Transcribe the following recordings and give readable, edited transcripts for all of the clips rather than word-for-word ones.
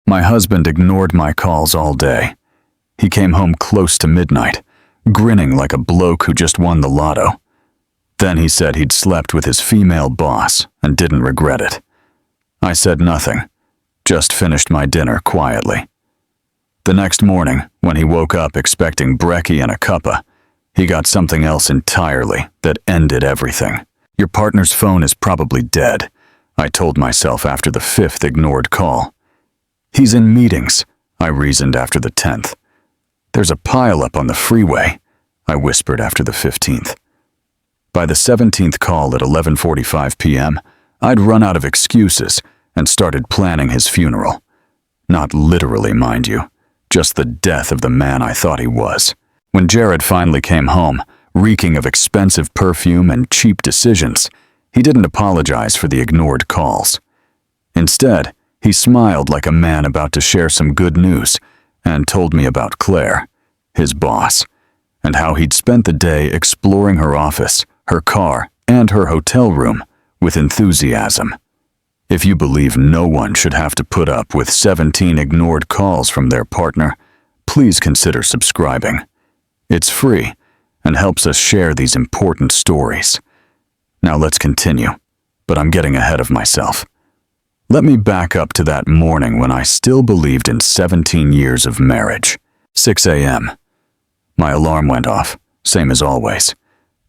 My husband ignored my calls all day. He came home close to midnight, grinning like a bloke who just won the lotto. Then he said he'd slept with his female boss and didn't regret it. I said nothing, just finished my dinner quietly. The next morning, when he woke up expecting brekkie and a cuppa, he got something else entirely that ended everything. Your partner's phone is probably dead, I told myself after the 5th ignored call. He's in meetings, I reasoned after the 10th. There's a pile-up on the freeway, I whispered after the 15th. By the 17th call at 11:45 p.m., I'd run out of excuses and started planning his funeral. Not literally, mind you, just the death of the man I thought he was. When Jared finally came home, reeking of expensive perfume and cheap decisions, he didn't apologize for the ignored calls. Instead, he smiled like a man about to share some good news and told me about Claire, his boss, and how he'd spent the day exploring her office, her car, and her hotel room with enthusiasm. If you believe no one should have to put up with 17 ignored calls from their partner, please consider subscribing. It's free and helps us share these important stories. Now let's continue, but I'm getting ahead of myself. Let me back up to that morning when I still believed in 17 years of marriage. 6 a.m. My alarm went off, same as always.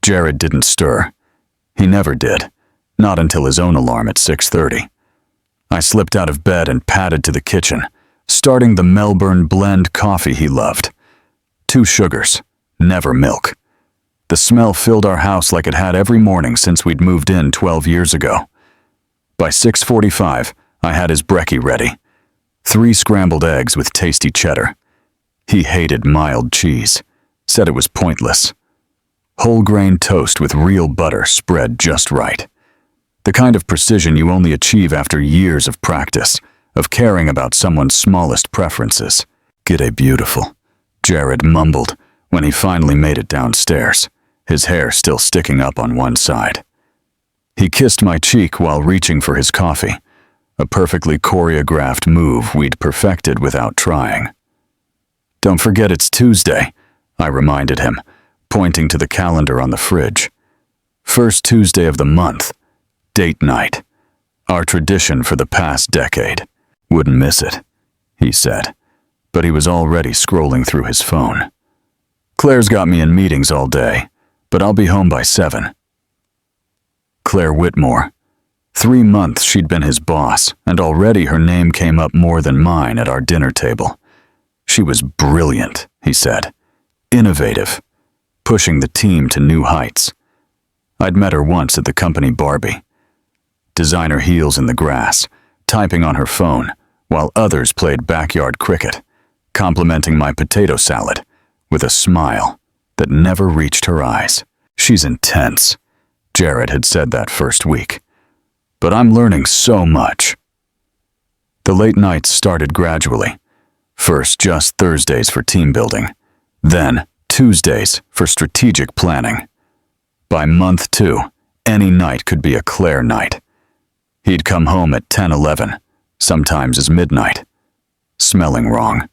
Jared didn't stir. He never did, not until his own alarm at 6:30. I slipped out of bed and padded to the kitchen, starting the Melbourne blend coffee he loved. 2 sugars, never milk. The smell filled our house like it had every morning since we'd moved in 12 years ago. By 6:45, I had his brekkie ready. 3 scrambled eggs with tasty cheddar. He hated mild cheese, said it was pointless. Whole grain toast with real butter spread just right. The kind of precision you only achieve after years of practice, of caring about someone's smallest preferences. "G'day, beautiful," Jared mumbled when he finally made it downstairs, his hair still sticking up on one side. He kissed my cheek while reaching for his coffee, a perfectly choreographed move we'd perfected without trying. "Don't forget it's Tuesday," I reminded him, pointing to the calendar on the fridge. "First Tuesday of the month. Date night. Our tradition for the past decade. Wouldn't miss it," he said, but he was already scrolling through his phone. "Claire's got me in meetings all day, but I'll be home by 7. Claire Whitmore. 3 months she'd been his boss, and already her name came up more than mine at our dinner table. She was brilliant, he said. Innovative. Pushing the team to new heights. I'd met her once at the company Barbie. Designer heels in the grass, typing on her phone, while others played backyard cricket, complimenting my potato salad with a smile that never reached her eyes. "She's intense," Jared had said that first week. "But I'm learning so much." The late nights started gradually. First just Thursdays for team building, then Tuesdays for strategic planning. By month 2, any night could be a Claire night. He'd come home at 10-11, sometimes as midnight, smelling wrong.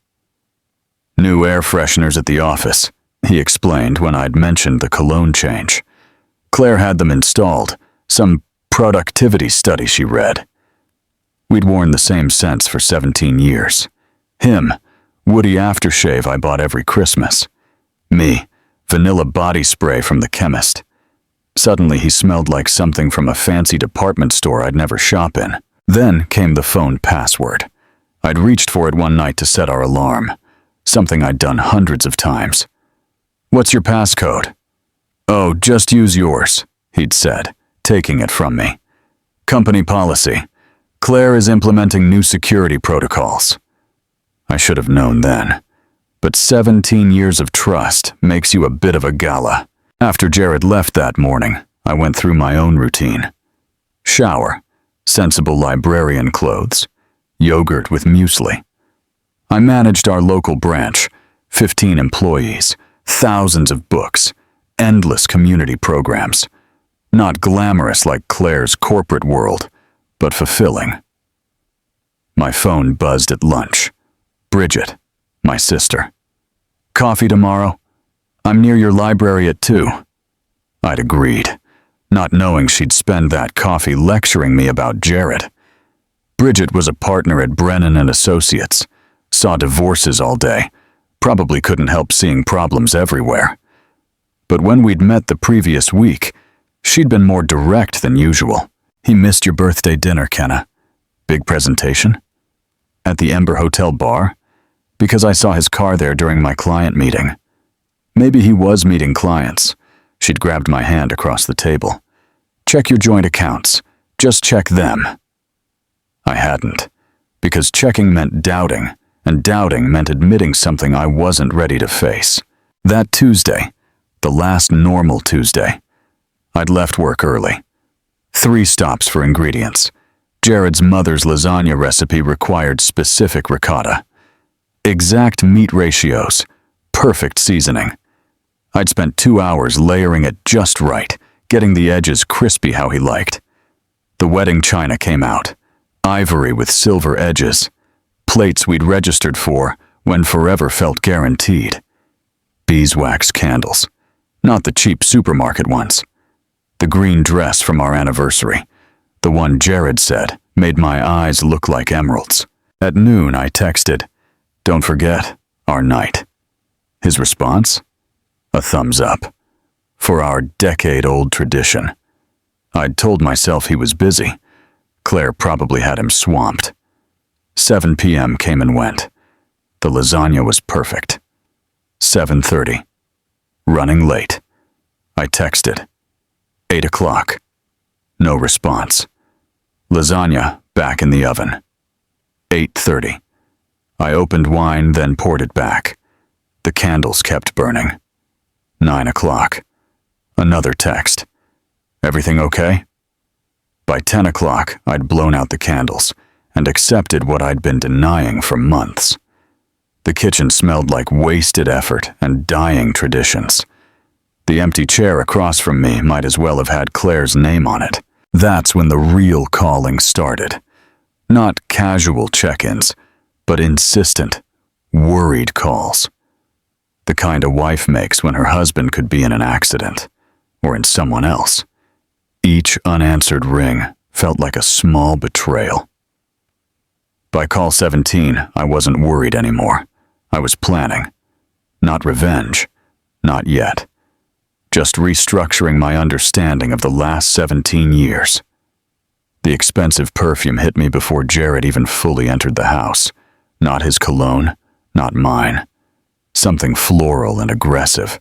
"New air fresheners at the office," he explained when I'd mentioned the cologne change. Claire had them installed, some productivity study she read. We'd worn the same scents for 17 years. Him, woody aftershave I bought every Christmas. Me, vanilla body spray from the chemist. Suddenly he smelled like something from a fancy department store I'd never shop in. Then came the phone password. I'd reached for it one night to set our alarm, something I'd done hundreds of times. "What's your passcode?" "Oh, just use yours," he'd said, taking it from me. "Company policy. Claire is implementing new security protocols." I should have known then. But 17 years of trust makes you a bit of a gala. After Jared left that morning, I went through my own routine. Shower, sensible librarian clothes, yogurt with muesli. I managed our local branch, 15 employees, thousands of books, endless community programs. Not glamorous like Claire's corporate world, but fulfilling. My phone buzzed at lunch. Bridget, my sister. Coffee tomorrow? I'm near your library at 2. I'd agreed, not knowing she'd spend that coffee lecturing me about Jared. Bridget was a partner at Brennan and Associates, saw divorces all day, probably couldn't help seeing problems everywhere. But when we'd met the previous week, she'd been more direct than usual. He missed your birthday dinner, Kenna. Big presentation? At the Ember Hotel bar? Because I saw his car there during my client meeting. Maybe he was meeting clients. She'd grabbed my hand across the table. Check your joint accounts. Just check them. I hadn't, because checking meant doubting, and doubting meant admitting something I wasn't ready to face. That Tuesday, the last normal Tuesday, I'd left work early. 3 stops for ingredients. Jared's mother's lasagna recipe required specific ricotta. Exact meat ratios, perfect seasoning. I'd spent 2 hours layering it just right, getting the edges crispy how he liked. The wedding china came out, ivory with silver edges, plates we'd registered for when forever felt guaranteed. Beeswax candles, not the cheap supermarket ones. The green dress from our anniversary, the one Jared said made my eyes look like emeralds. At noon, I texted, "Don't forget, our night." His response? A thumbs up. For our decade-old tradition. I'd told myself he was busy. Claire probably had him swamped. 7 p.m. came and went. The lasagna was perfect. 7:30. Running late. I texted. 8 o'clock. No response. Lasagna back in the oven. 8:30. I opened wine, then poured it back. The candles kept burning. 9 o'clock. Another text. Everything okay? By 10 o'clock, I'd blown out the candles and accepted what I'd been denying for months. The kitchen smelled like wasted effort and dying traditions. The empty chair across from me might as well have had Claire's name on it. That's when the real calling started. Not casual check-ins, but insistent, worried calls. The kind a wife makes when her husband could be in an accident, or in someone else. Each unanswered ring felt like a small betrayal. By call 17, I wasn't worried anymore. I was planning. Not revenge. Not yet. Just restructuring my understanding of the last 17 years. The expensive perfume hit me before Jared even fully entered the house. Not his cologne, not mine. Something floral and aggressive,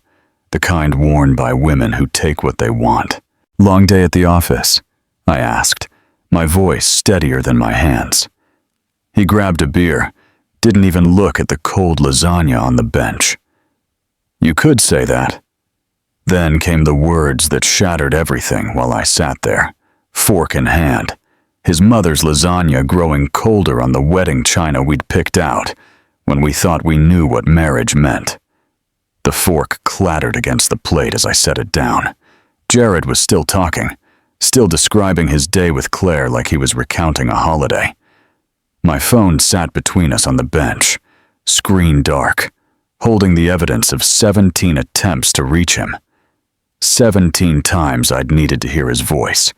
the kind worn by women who take what they want. Long day at the office? I asked, my voice steadier than my hands. He grabbed a beer, didn't even look at the cold lasagna on the bench. You could say that. Then came the words that shattered everything while I sat there, fork in hand, his mother's lasagna growing colder on the wedding china we'd picked out when we thought we knew what marriage meant. The fork clattered against the plate as I set it down. Jared was still talking, still describing his day with Claire like he was recounting a holiday. My phone sat between us on the bench, screen dark, holding the evidence of 17 attempts to reach him. 17 times I'd needed to hear his voice,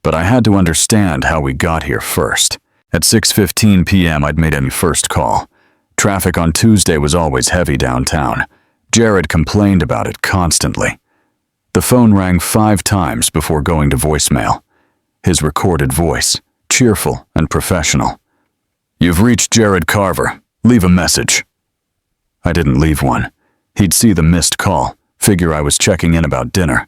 but I had to understand how we got here first. At 6:15 p.m. I'd made any first call. Traffic on Tuesday was always heavy downtown. Jared complained about it constantly. The phone rang 5 times before going to voicemail. His recorded voice, cheerful and professional. "You've reached Jared Carver. Leave a message." I didn't leave one. He'd see the missed call, figure I was checking in about dinner.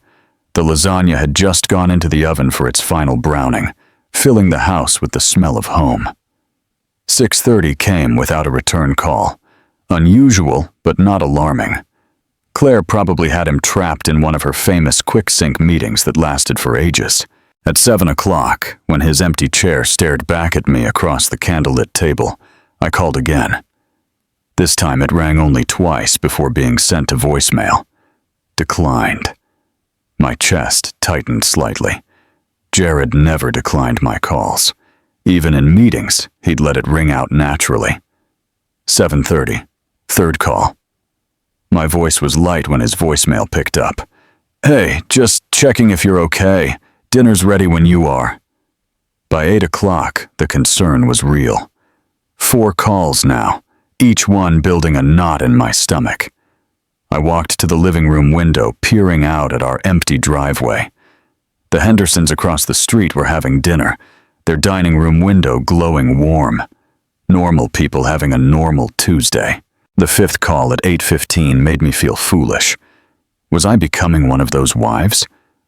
The lasagna had just gone into the oven for its final browning, filling the house with the smell of home. 6:30 came without a return call. Unusual, but not alarming. Claire probably had him trapped in one of her famous quick-sync meetings that lasted for ages. At 7 o'clock, when his empty chair stared back at me across the candlelit table, I called again. This time it rang only twice before being sent to voicemail. Declined. My chest tightened slightly. Jared never declined my calls. Even in meetings, he'd let it ring out naturally. 7:30, third call. My voice was light when his voicemail picked up. "Hey, just checking if you're okay. Dinner's ready when you are." By 8 o'clock, the concern was real. 4 calls now, each one building a knot in my stomach. I walked to the living room window, peering out at our empty driveway. The Hendersons across the street were having dinner, their dining room window glowing warm. Normal people having a normal Tuesday. The 5th call at 8:15 made me feel foolish. Was I becoming one of those wives?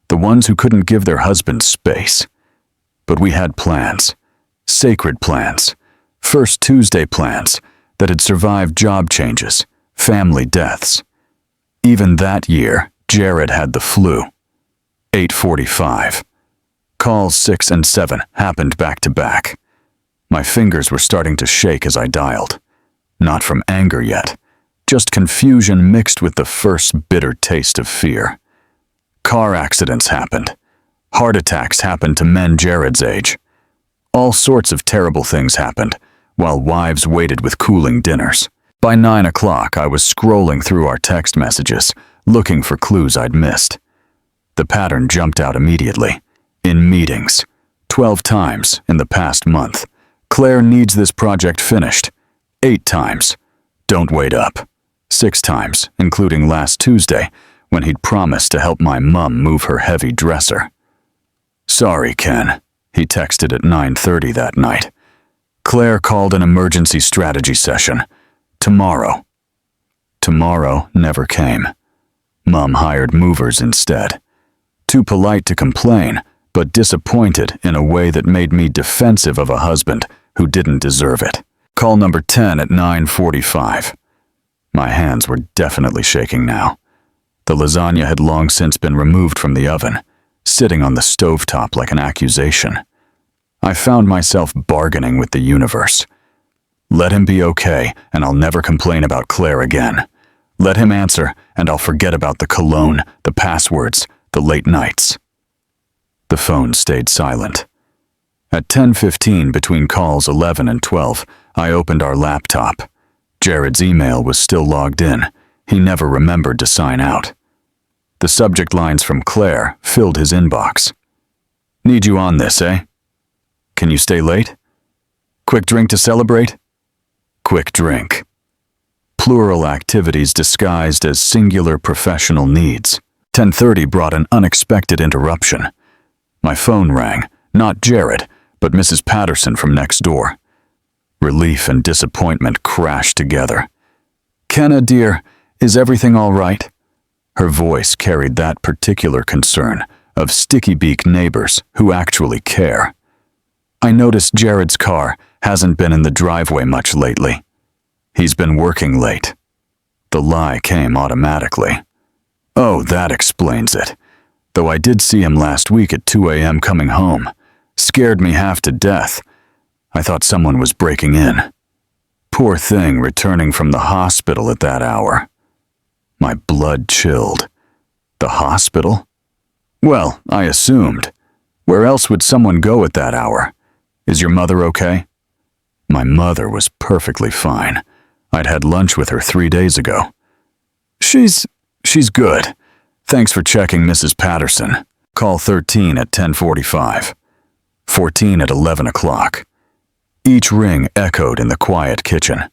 The ones who couldn't give their husbands space? But we had plans. Sacred plans. First Tuesday plans that had survived job changes, family deaths. Even that year, Jared had the flu. 8:45. Calls 6 and 7 happened back to back. My fingers were starting to shake as I dialed. Not from anger yet, just confusion mixed with the first bitter taste of fear. Car accidents happened. Heart attacks happened to men Jared's age. All sorts of terrible things happened, while wives waited with cooling dinners. By 9 o'clock, I was scrolling through our text messages, looking for clues I'd missed. The pattern jumped out immediately. In meetings. 12 times in the past month. Claire needs this project finished. 8 times. Don't wait up. 6 times, including last Tuesday, when he'd promised to help my mum move her heavy dresser. "Sorry, Ken," he texted at 9:30 that night. "Claire called an emergency strategy session. Tomorrow." Tomorrow never came. Mum hired movers instead. Too polite to complain, but disappointed in a way that made me defensive of a husband who didn't deserve it. Call number 10 at 9:45. My hands were definitely shaking now. The lasagna had long since been removed from the oven, sitting on the stovetop like an accusation. I found myself bargaining with the universe. Let him be okay, and I'll never complain about Claire again. Let him answer, and I'll forget about the cologne, the passwords, the late nights. The phone stayed silent. At 10:15, between calls 11 and 12, I opened our laptop. Jared's email was still logged in. He never remembered to sign out. The subject lines from Claire filled his inbox. "Need you on this, eh? Can you stay late? Quick drink to celebrate? Quick drink." Plural activities disguised as singular professional needs. 10:30 brought an unexpected interruption. My phone rang, not Jared, but Mrs. Patterson from next door. Relief and disappointment crashed together. "Kenna, dear, is everything all right?" Her voice carried that particular concern of sticky-beak neighbors who actually care. "I noticed Jared's car hasn't been in the driveway much lately. He's been working late." The lie came automatically. "Oh, that explains it. Though I did see him last week at 2 a.m. coming home. Scared me half to death. I thought someone was breaking in. Poor thing returning from the hospital at that hour." My blood chilled. The hospital? Well, I assumed. Where else would someone go at that hour? "Is your mother okay?" My mother was perfectly fine. I'd had lunch with her 3 days ago. She's good. Thanks for checking, Mrs. Patterson." Call 13 at 10:45. 14 at 11 o'clock. Each ring echoed in the quiet kitchen.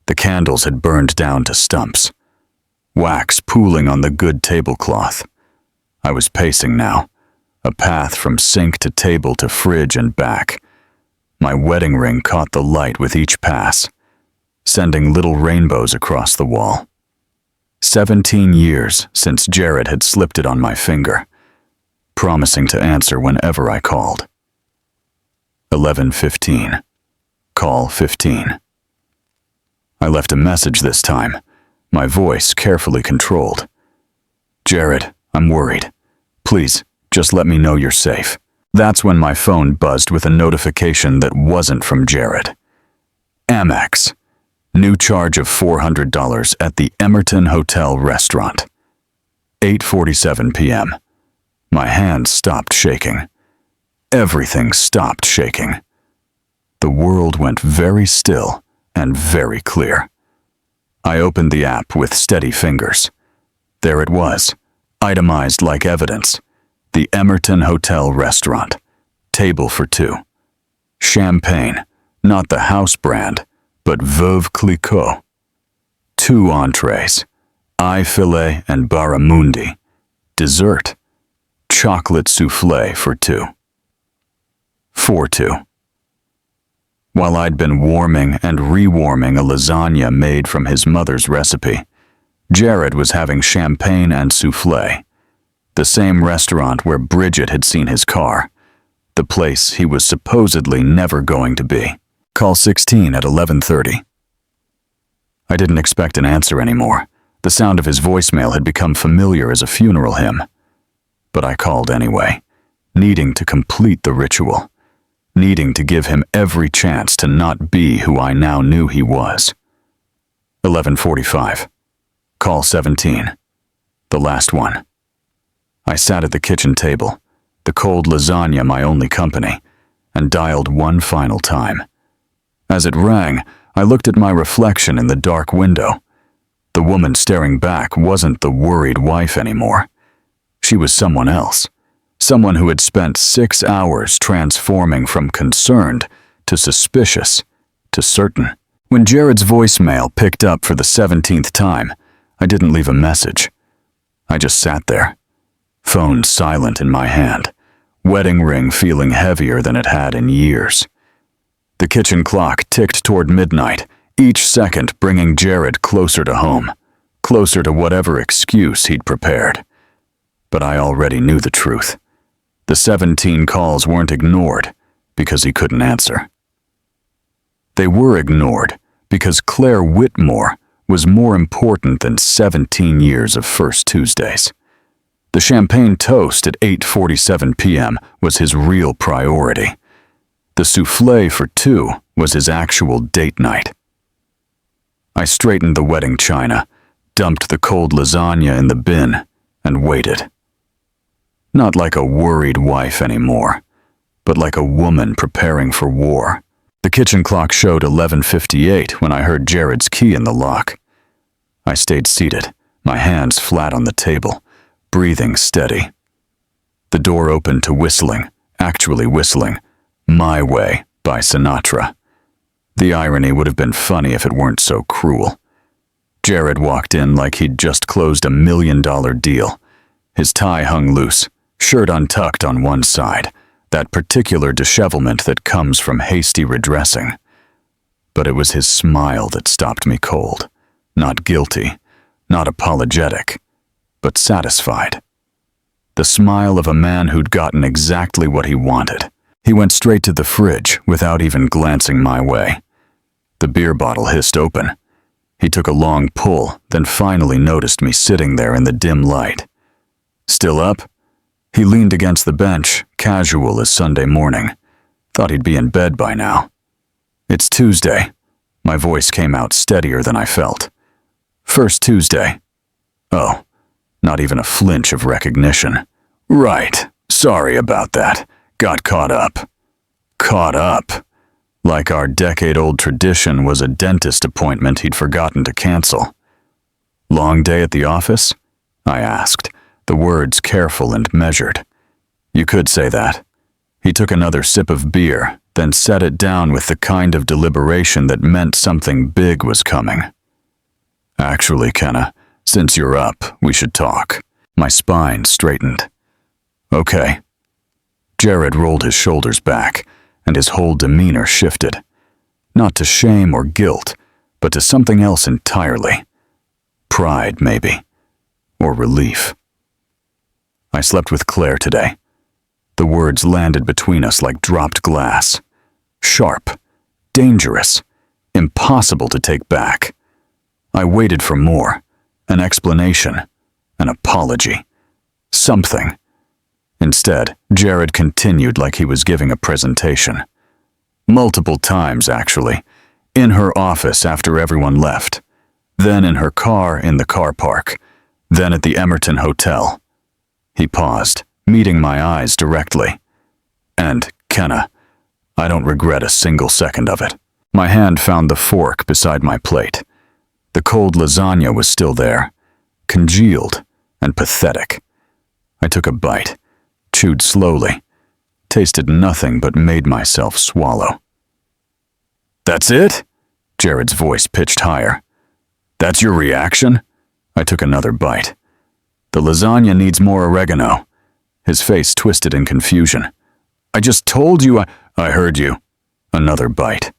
The candles had burned down to stumps. Wax pooling on the good tablecloth. I was pacing now, a path from sink to table to fridge and back. My wedding ring caught the light with each pass, sending little rainbows across the wall. 17 years since Jared had slipped it on my finger, promising to answer whenever I called. 11:15. Call 15. I left a message this time, my voice carefully controlled. "Jared, I'm worried. Please, just let me know you're safe." That's when my phone buzzed with a notification that wasn't from Jared. Amex. New charge of $400 at the Emerton Hotel restaurant. 8:47 p.m. My hands stopped shaking. Everything stopped shaking. the world went very still and very clear. I opened the app with steady fingers. There it was, itemized like evidence. The Emerton Hotel restaurant. Table for two. Champagne, not the house brand, but Veuve Clicquot. 2 entrees, eye fillet and barramundi. Dessert, chocolate soufflé for 2. For 2. While I'd been warming and rewarming a lasagna made from his mother's recipe, Jared was having champagne and soufflé. The same restaurant where Bridget had seen his car. The place he was supposedly never going to be. Call 16 at 11:30. I didn't expect an answer anymore. The sound of his voicemail had become familiar as a funeral hymn. But I called anyway, needing to complete the ritual, needing to give him every chance to not be who I now knew he was. 11:45. Call 17. The last one. I sat at the kitchen table, the cold lasagna my only company, and dialed one final time. As it rang, I looked at my reflection in the dark window. The woman staring back wasn't the worried wife anymore. She was someone else, someone who had spent 6 hours transforming from concerned to suspicious to certain. When Jared's voicemail picked up for the 17th time, I didn't leave a message. I just sat there, phone silent in my hand, wedding ring feeling heavier than it had in years. The kitchen clock ticked toward midnight, each second bringing Jared closer to home, closer to whatever excuse he'd prepared. But I already knew the truth. The 17 calls weren't ignored because he couldn't answer. They were ignored because Claire Whitmore was more important than 17 years of First Tuesdays. The champagne toast at 8:47 p.m. was his real priority. The soufflé for 2 was his actual date night. I straightened the wedding china, dumped the cold lasagna in the bin, and waited. Not like a worried wife anymore, but like a woman preparing for war. The kitchen clock showed 11:58 when I heard Jared's key in the lock. I stayed seated, my hands flat on the table, breathing steady. The door opened to whistling, actually whistling, My Way by Sinatra. The irony would have been funny if it weren't so cruel. Jared walked in like he'd just closed $1 million deal. His tie hung loose, shirt untucked on one side, that particular dishevelment that comes from hasty redressing. But it was his smile that stopped me cold. Not guilty, not apologetic, but satisfied. The smile of a man who'd gotten exactly what he wanted. He went straight to the fridge without even glancing my way. The beer bottle hissed open. He took a long pull, then finally noticed me sitting there in the dim light. Still up? He leaned against the bench, casual as Sunday morning. Thought he'd be in bed by now. It's Tuesday. My voice came out steadier than I felt. First Tuesday. Oh, not even a flinch of recognition. Right. Sorry about that. Got caught up. Caught up. Like our decade-old tradition was a dentist appointment he'd forgotten to cancel. Long day at the office? I asked, the words careful and measured. You could say that. He took another sip of beer, then set it down with the kind of deliberation that meant something big was coming. Actually, Kenna, since you're up, we should talk. My spine straightened. Okay. Jared rolled his shoulders back, and his whole demeanor shifted. Not to shame or guilt, but to something else entirely. Pride, maybe. Or relief. I slept with Claire today. The words landed between us like dropped glass. Sharp. Dangerous. Impossible to take back. I waited for more. An explanation. An apology. Something. Instead, Jared continued like he was giving a presentation. Multiple times, actually. In her office after everyone left. Then in her car in the car park. Then at the Emerton Hotel. He paused, meeting my eyes directly. And, Kenna, I don't regret a single second of it. My hand found the fork beside my plate. The cold lasagna was still there, congealed and pathetic. I took a bite, chewed slowly, tasted nothing but made myself swallow. "That's it?" Jared's voice pitched higher. "That's your reaction?" I took another bite. "The lasagna needs more oregano." His face twisted in confusion. "I just told you I heard you." Another bite.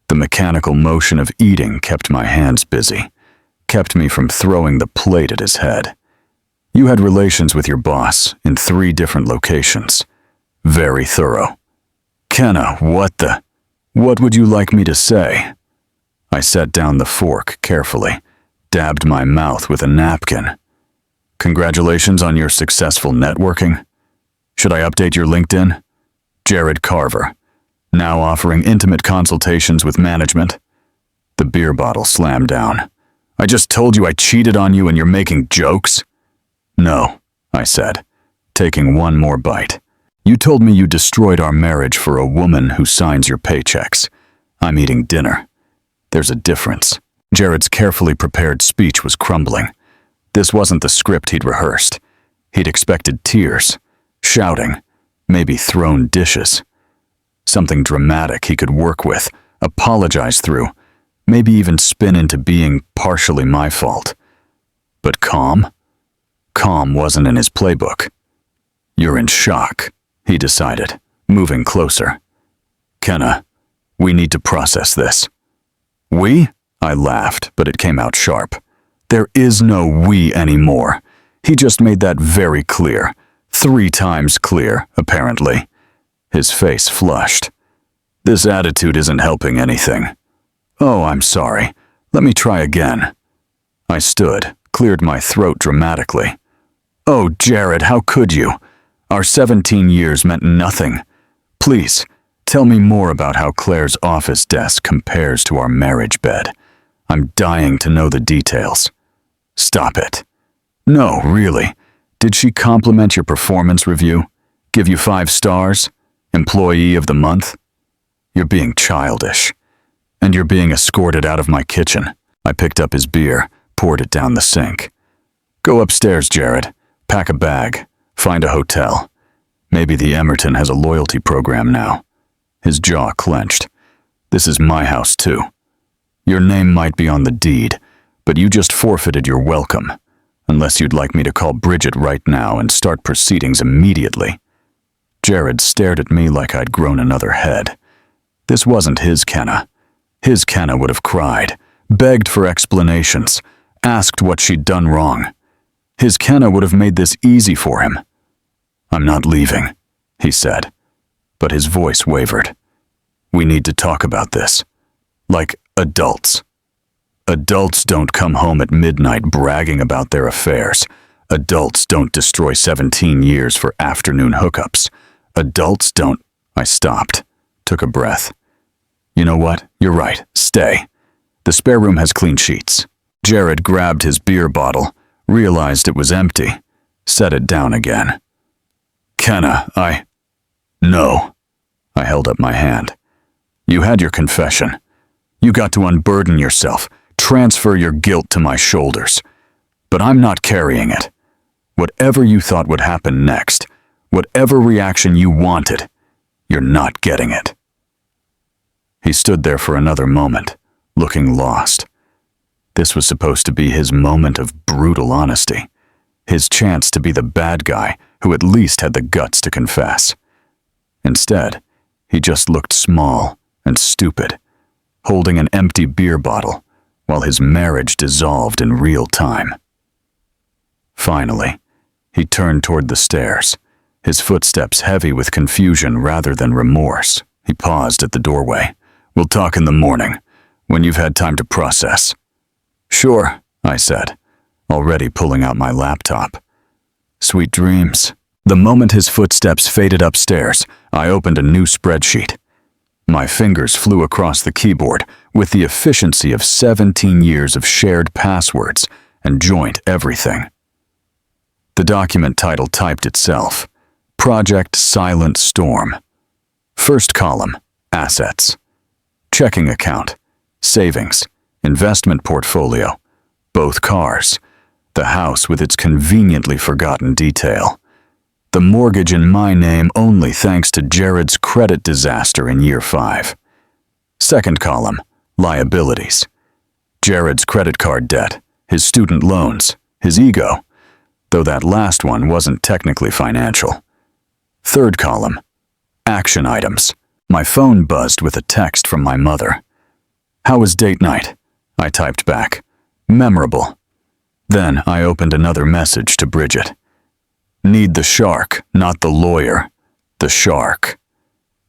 The mechanical motion of eating kept my hands busy, kept me from throwing the plate at his head. "You had relations with your boss in 3 different locations. Very thorough." "Kenna, what would you like me to say?" I set down the fork carefully, dabbed my mouth with a napkin. "Congratulations on your successful networking. Should I update your LinkedIn? Jared Carver, now offering intimate consultations with management." The beer bottle slammed down. "I just told you I cheated on you and you're making jokes?" "No," I said, taking one more bite. "You told me you destroyed our marriage for a woman who signs your paychecks. I'm eating dinner. There's a difference." Jared's carefully prepared speech was crumbling. This wasn't the script he'd rehearsed. He'd expected tears, shouting, maybe thrown dishes. Something dramatic he could work with, apologize through, maybe even spin into being partially my fault. But calm? Calm wasn't in his playbook. "You're in shock," he decided, moving closer. "Kenna, we need to process this." "We?" I laughed, but it came out sharp. "There is no we anymore. He just made that very clear. 3 times clear, apparently." His face flushed. "This attitude isn't helping anything." "Oh, I'm sorry. Let me try again." I stood, cleared my throat dramatically. "Oh, Jared, how could you? Our 17 years meant nothing. Please, tell me more about how Claire's office desk compares to our marriage bed. I'm dying to know the details." "Stop it." "No, really. Did she compliment your performance review? Give you 5 stars? Employee of the month?" "You're being childish. And you're being escorted out of my kitchen." I picked up his beer, poured it down the sink. "Go upstairs, Jared. Pack a bag. Find a hotel. Maybe the Emerton has a loyalty program now." His jaw clenched. "This is my house, too. Your name might be on the deed, but you just forfeited your welcome. Unless you'd like me to call Bridget right now and start proceedings immediately." Jared stared at me like I'd grown another head. This wasn't his Kenna. His Kenna would have cried, begged for explanations, asked what she'd done wrong. His Kenna would have made this easy for him. "I'm not leaving," he said, but his voice wavered. "We need to talk about this. Like adults. Adults don't come home at midnight bragging about their affairs. Adults don't destroy 17 years for afternoon hookups. Adults don't—" I stopped, took a breath. "You know what? You're right. Stay. The spare room has clean sheets." Jared grabbed his beer bottle, realized it was empty, set it down again. "Kenna, No." I held up my hand. "You had your confession. You got to unburden yourself, transfer your guilt to my shoulders. But I'm not carrying it. Whatever you thought would happen next, whatever reaction you wanted, you're not getting it." He stood there for another moment, looking lost. This was supposed to be his moment of brutal honesty, his chance to be the bad guy who at least had the guts to confess. Instead, he just looked small and stupid, holding an empty beer bottle while his marriage dissolved in real time. Finally, he turned toward the stairs, his footsteps heavy with confusion rather than remorse. He paused at the doorway. "We'll talk in the morning, when you've had time to process." "Sure," I said, already pulling out my laptop. "Sweet dreams." The moment his footsteps faded upstairs, I opened a new spreadsheet. My fingers flew across the keyboard with the efficiency of 17 years of shared passwords and joint everything. The document title typed itself: Project Silent Storm. First column, assets, checking account, savings, investment portfolio, both cars, the house with its conveniently forgotten detail, the mortgage in my name only thanks to Jared's credit disaster in year 5. Second column, liabilities. Jared's credit card debt, his student loans, his ego, though that last one wasn't technically financial. Third column, action items. My phone buzzed with a text from my mother. "How was date night?" I typed back. "Memorable." Then I opened another message to Bridget. "Need the shark, not the lawyer. The shark."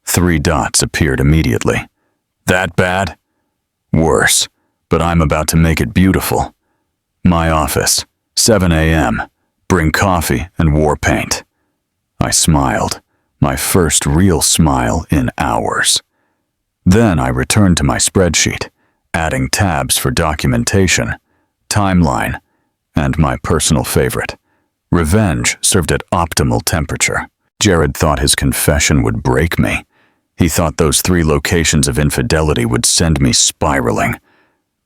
3 dots appeared immediately. "That bad?" "Worse, but I'm about to make it beautiful." My office, 7 a.m. Bring coffee and war paint. I smiled, my first real smile in hours. Then I returned to my spreadsheet, adding tabs for documentation, timeline, and my personal favorite, revenge served at optimal temperature. Jared thought his confession would break me. He thought those 3 locations of infidelity would send me spiraling.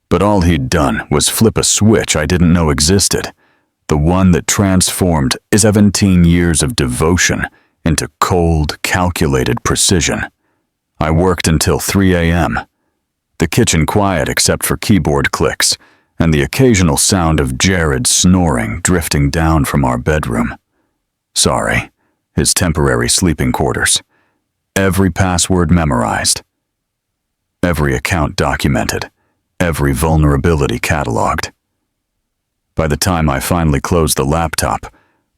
But all he'd done was flip a switch I didn't know existed, the one that transformed 17 years of devotion into cold, calculated precision. I worked until 3 a.m., the kitchen quiet except for keyboard clicks and the occasional sound of Jared snoring drifting down from our bedroom. Sorry, his temporary sleeping quarters. Every password memorized. Every account documented. Every vulnerability cataloged. By the time I finally closed the laptop,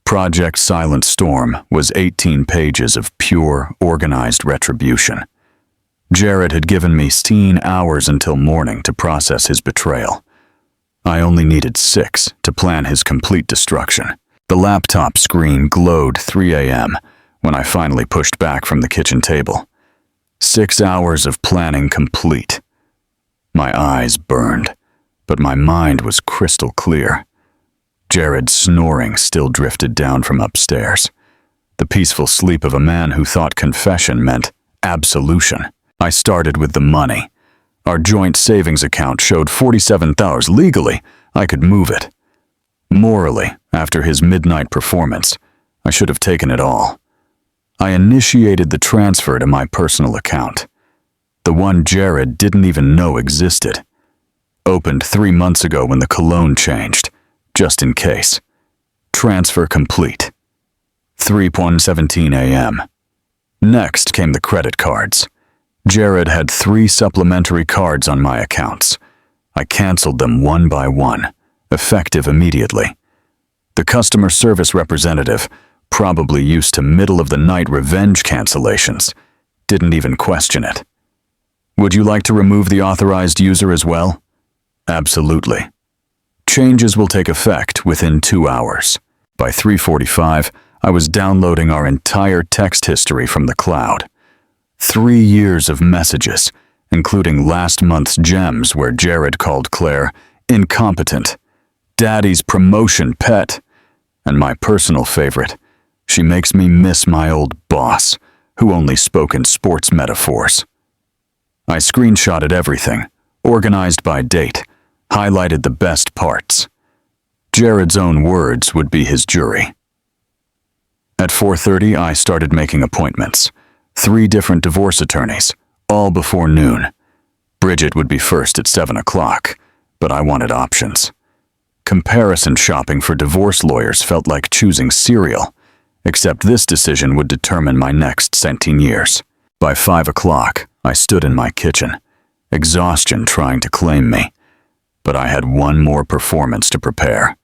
Project Silent Storm was 18 pages of pure, organized retribution. Jared had given me 16 hours until morning to process his betrayal. I only needed 6 to plan his complete destruction. The laptop screen glowed 3 a.m. when I finally pushed back from the kitchen table. 6 hours of planning complete. My eyes burned, but my mind was crystal clear. Jared's snoring still drifted down from upstairs, the peaceful sleep of a man who thought confession meant absolution. I started with the money. Our joint savings account showed $47,000. Legally, I could move it. Morally, after his midnight performance, I should have taken it all. I initiated the transfer to my personal account, the one Jared didn't even know existed. Opened 3 months ago when the cologne changed, just in case. Transfer complete. 3:17 a.m. Next came the credit cards. Jared had 3 supplementary cards on my accounts. I canceled them one by one, effective immediately. The customer service representative, probably used to middle-of-the-night revenge cancellations, didn't even question it. "Would you like to remove the authorized user as well?" "Absolutely." Changes will take effect within 2 hours. By 3:45, I was downloading our entire text history from the cloud. 3 years of messages, including last month's gems where Jared called Claire incompetent, Daddy's promotion pet, and my personal favorite, she makes me miss my old boss, who only spoke in sports metaphors. I screenshotted everything, organized by date, highlighted the best parts. Jared's own words would be his jury. At 4:30, I started making appointments. 3 different divorce attorneys, all before noon. Bridget would be first at 7 o'clock, but I wanted options. Comparison shopping for divorce lawyers felt like choosing cereal, except this decision would determine my next 17 years. By 5 o'clock, I stood in my kitchen, exhaustion trying to claim me. But I had one more performance to prepare.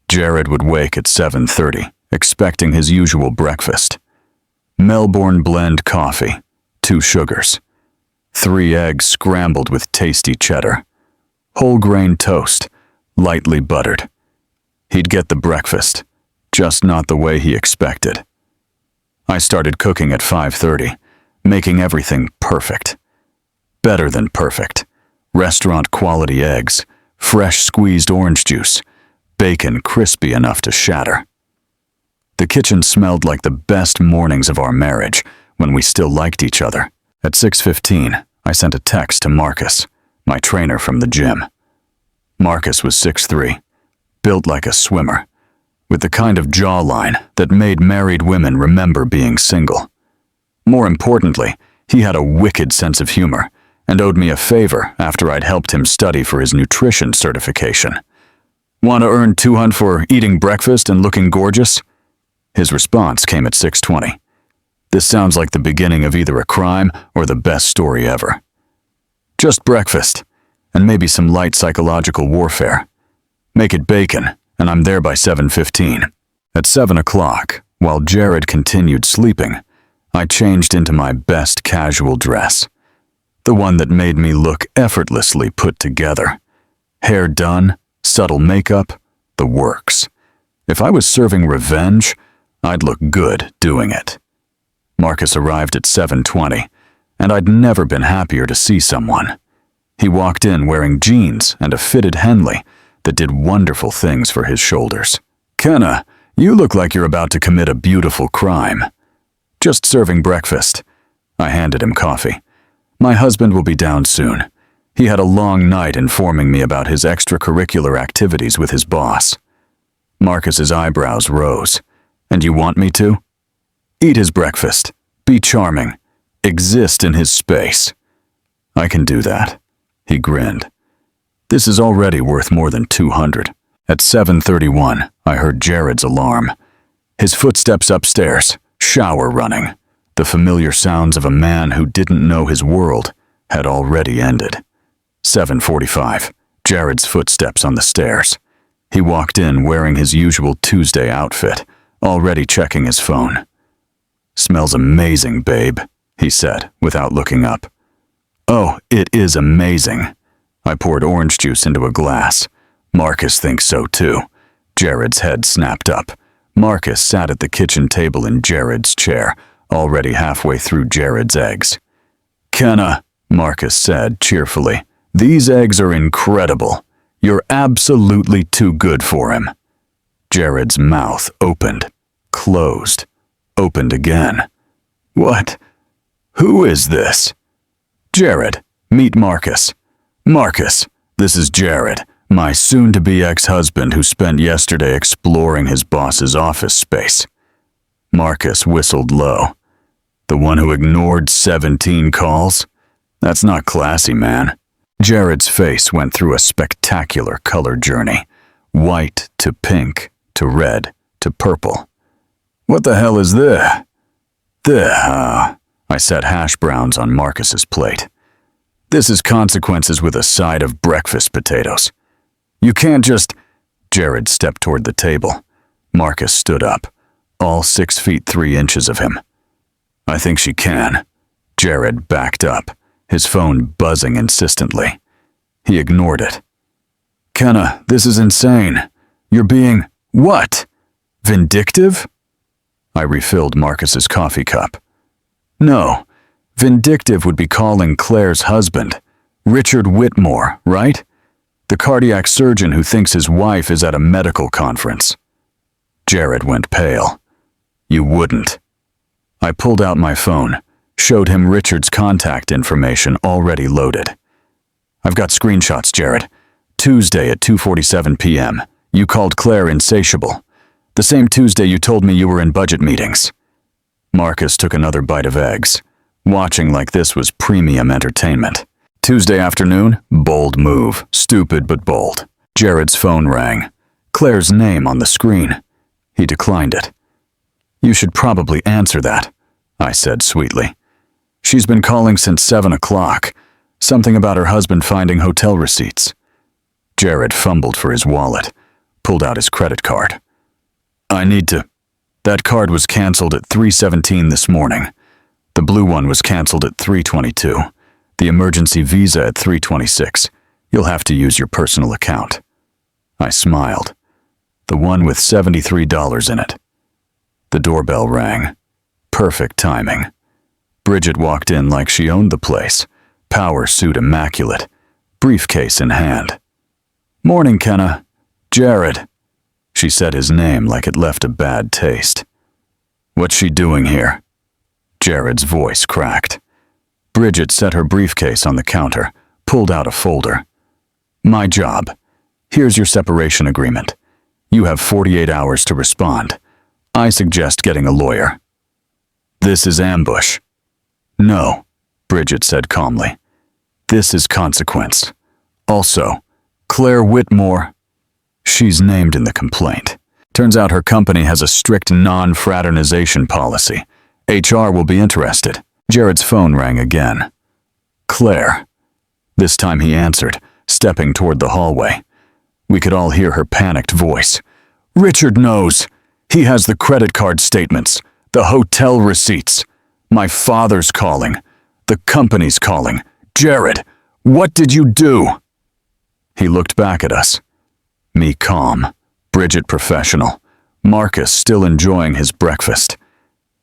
Jared would wake at 7:30, expecting his usual breakfast. Melbourne blend coffee, 2 sugars, 3 eggs scrambled with tasty cheddar, whole grain toast, lightly buttered. He'd get the breakfast, just not the way he expected. I started cooking at 5:30, making everything perfect. Better than perfect. Restaurant-quality eggs, fresh squeezed orange juice, bacon crispy enough to shatter. The kitchen smelled like the best mornings of our marriage when we still liked each other. At 6:15, I sent a text to Marcus, my trainer from the gym. Marcus was 6'3", built like a swimmer, with the kind of jawline that made married women remember being single. More importantly, he had a wicked sense of humor and owed me a favor after I'd helped him study for his nutrition certification. Want to earn $200 for eating breakfast and looking gorgeous? His response came at 6:20. This sounds like the beginning of either a crime or the best story ever. Just breakfast, and maybe some light psychological warfare. Make it bacon, and I'm there by 7:15. At 7 o'clock, while Jared continued sleeping, I changed into my best casual dress. The one that made me look effortlessly put together. Hair done, subtle makeup, the works. If I was serving revenge, I'd look good doing it. Marcus arrived at 7:20, and I'd never been happier to see someone. He walked in wearing jeans and a fitted Henley that did wonderful things for his shoulders. "Kenna, you look like you're about to commit a beautiful crime." "Just serving breakfast." I handed him coffee. "My husband will be down soon. He had a long night informing me about his extracurricular activities with his boss." Marcus's eyebrows rose. "And you want me to?" "Eat his breakfast. Be charming. Exist in his space." "I can do that." He grinned. "This is already worth more than 200. At 7:31, I heard Jared's alarm. His footsteps upstairs, shower running. The familiar sounds of a man who didn't know his world had already ended. 7:45, Jared's footsteps on the stairs. He walked in wearing his usual Tuesday outfit, already checking his phone. "Smells amazing, babe," he said without looking up. "Oh, it is amazing." I poured orange juice into a glass. "Marcus thinks so too." Jared's head snapped up. Marcus sat at the kitchen table in Jared's chair, already halfway through Jared's eggs. "Kenna," Marcus said cheerfully, "these eggs are incredible. You're absolutely too good for him." Jared's mouth opened, closed, opened again. "What? Who is this?" "Jared, meet Marcus." "Marcus, this is Jared, my soon-to-be ex-husband who spent yesterday exploring his boss's office space." Marcus whistled low. "The one who ignored 17 calls? That's not classy, man." Jared's face went through a spectacular color journey. White to pink to red to purple. "What the hell is this?" I set hash browns on Marcus's plate. "This is consequences with a side of breakfast potatoes. You can't just—" Jared stepped toward the table. Marcus stood up, all 6 feet 3 inches of him. "I think she can." Jared backed up, his phone buzzing insistently. He ignored it. "Kenna, this is insane. You're being— What? Vindictive?" I refilled Marcus's coffee cup. "No, vindictive would be calling Claire's husband, Richard Whitmore, right? The cardiac surgeon who thinks his wife is at a medical conference." Jared went pale. "You wouldn't." I pulled out my phone, showed him Richard's contact information already loaded. "I've got screenshots, Jared. Tuesday at 2:47 p.m. You called Claire insatiable. The same Tuesday you told me you were in budget meetings." Marcus took another bite of eggs, watching like this was premium entertainment. Tuesday afternoon, bold move, stupid but bold. Jared's phone rang. Claire's name on the screen. He declined it. "You should probably answer that," I said sweetly. "She's been calling since 7 o'clock. Something about her husband finding hotel receipts." Jared fumbled for his wallet, pulled out his credit card. "I need to— That card was canceled at 3:17 this morning. The blue one was canceled at 3:22. The emergency visa at 3:26. You'll have to use your personal account." I smiled. "The one with $73 in it." The doorbell rang. Perfect timing. Bridget walked in like she owned the place, power suit immaculate, briefcase in hand. "Morning, Kenna. Jared." She said his name like it left a bad taste. "What's she doing here?" Jared's voice cracked. Bridget set her briefcase on the counter, pulled out a folder. My job. Here's your separation agreement. You have 48 hours to respond. I suggest getting a lawyer. This is ambush. No, Bridget said calmly. This is consequence. Also, Claire Whitmore. She's named in the complaint. Turns out her company has a strict non-fraternization policy. HR will be interested. Jared's phone rang again. Claire. This time he answered, stepping toward the hallway. We could all hear her panicked voice. Richard knows. He has the credit card statements, the hotel receipts. My father's calling. The company's calling. Jared, what did you do? He looked back at us. Me calm, Bridget professional, Marcus still enjoying his breakfast.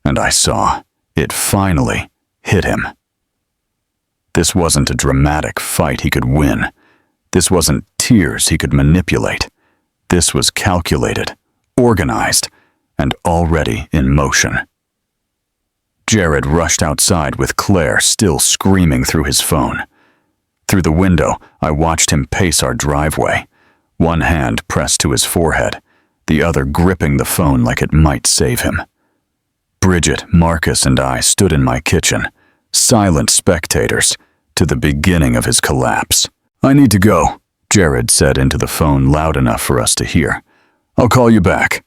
And I saw it finally hit him. This wasn't a dramatic fight he could win. This wasn't tears he could manipulate. This was calculated, organized, and already in motion. Jared rushed outside with Claire still screaming through his phone. Through the window, I watched him pace our driveway, one hand pressed to his forehead, the other gripping the phone like it might save him. Bridget, Marcus, and I stood in my kitchen, silent spectators, to the beginning of his collapse. I need to go, Jared said into the phone loud enough for us to hear. I'll call you back.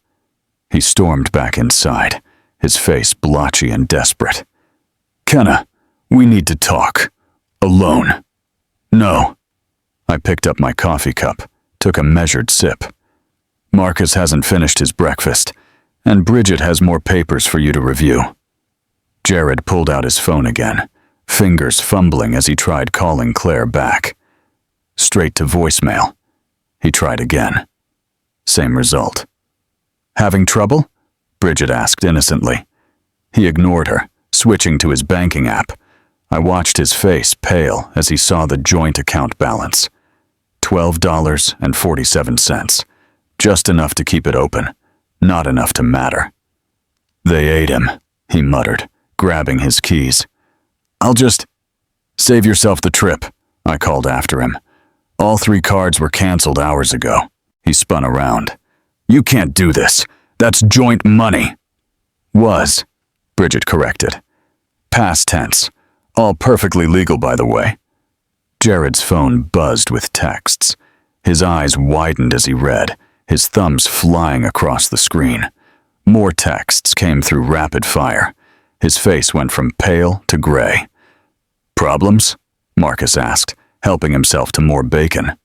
He stormed back inside, his face blotchy and desperate. Kenna, we need to talk. Alone. No. I picked up my coffee cup, took a measured sip. Marcus hasn't finished his breakfast, and Bridget has more papers for you to review. Jared pulled out his phone again, fingers fumbling as he tried calling Claire back. Straight to voicemail. He tried again. Same result. Having trouble? Bridget asked innocently. He ignored her, switching to his banking app. I watched his face pale as he saw the joint account balance. $12.47. Just enough to keep it open, not enough to matter. They ate him, he muttered, grabbing his keys. I'll just... Save yourself the trip, I called after him. All 3 cards were canceled hours ago. He spun around. You can't do this. That's joint money. Was, Bridget corrected. Past tense. All perfectly legal, by the way. Jared's phone buzzed with texts. His eyes widened as he read, his thumbs flying across the screen. More texts came through rapid fire. His face went from pale to gray. Problems? Marcus asked, helping himself to more bacon.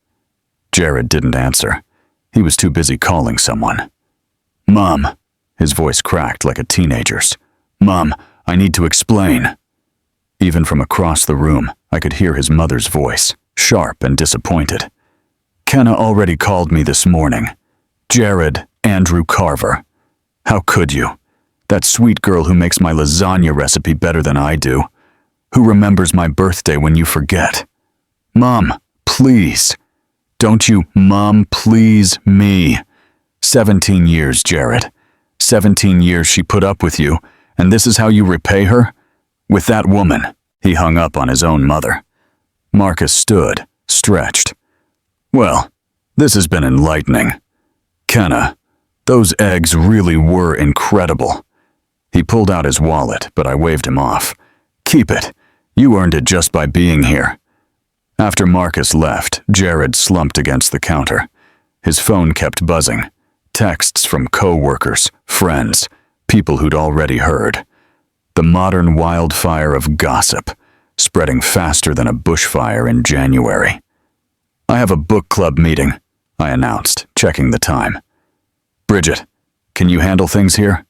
Jared didn't answer. He was too busy calling someone. Mom, his voice cracked like a teenager's. Mom, I need to explain. Even from across the room, I could hear his mother's voice, sharp and disappointed. Kenna already called me this morning. Jared Andrew Carver. How could you? That sweet girl who makes my lasagna recipe better than I do. Who remembers my birthday when you forget. Mom, please. Don't you, Mom, please me. 17 years, Jared. 17 years she put up with you, and this is how you repay her? With that woman. He hung up on his own mother. Marcus stood, stretched. Well, this has been enlightening. Kenna, those eggs really were incredible. He pulled out his wallet, but I waved him off. Keep it. You earned it just by being here. After Marcus left, Jared slumped against the counter. His phone kept buzzing. Texts from co-workers, friends, people who'd already heard. The modern wildfire of gossip, spreading faster than a bushfire in January. I have a book club meeting, I announced, checking the time. Bridget, can you handle things here?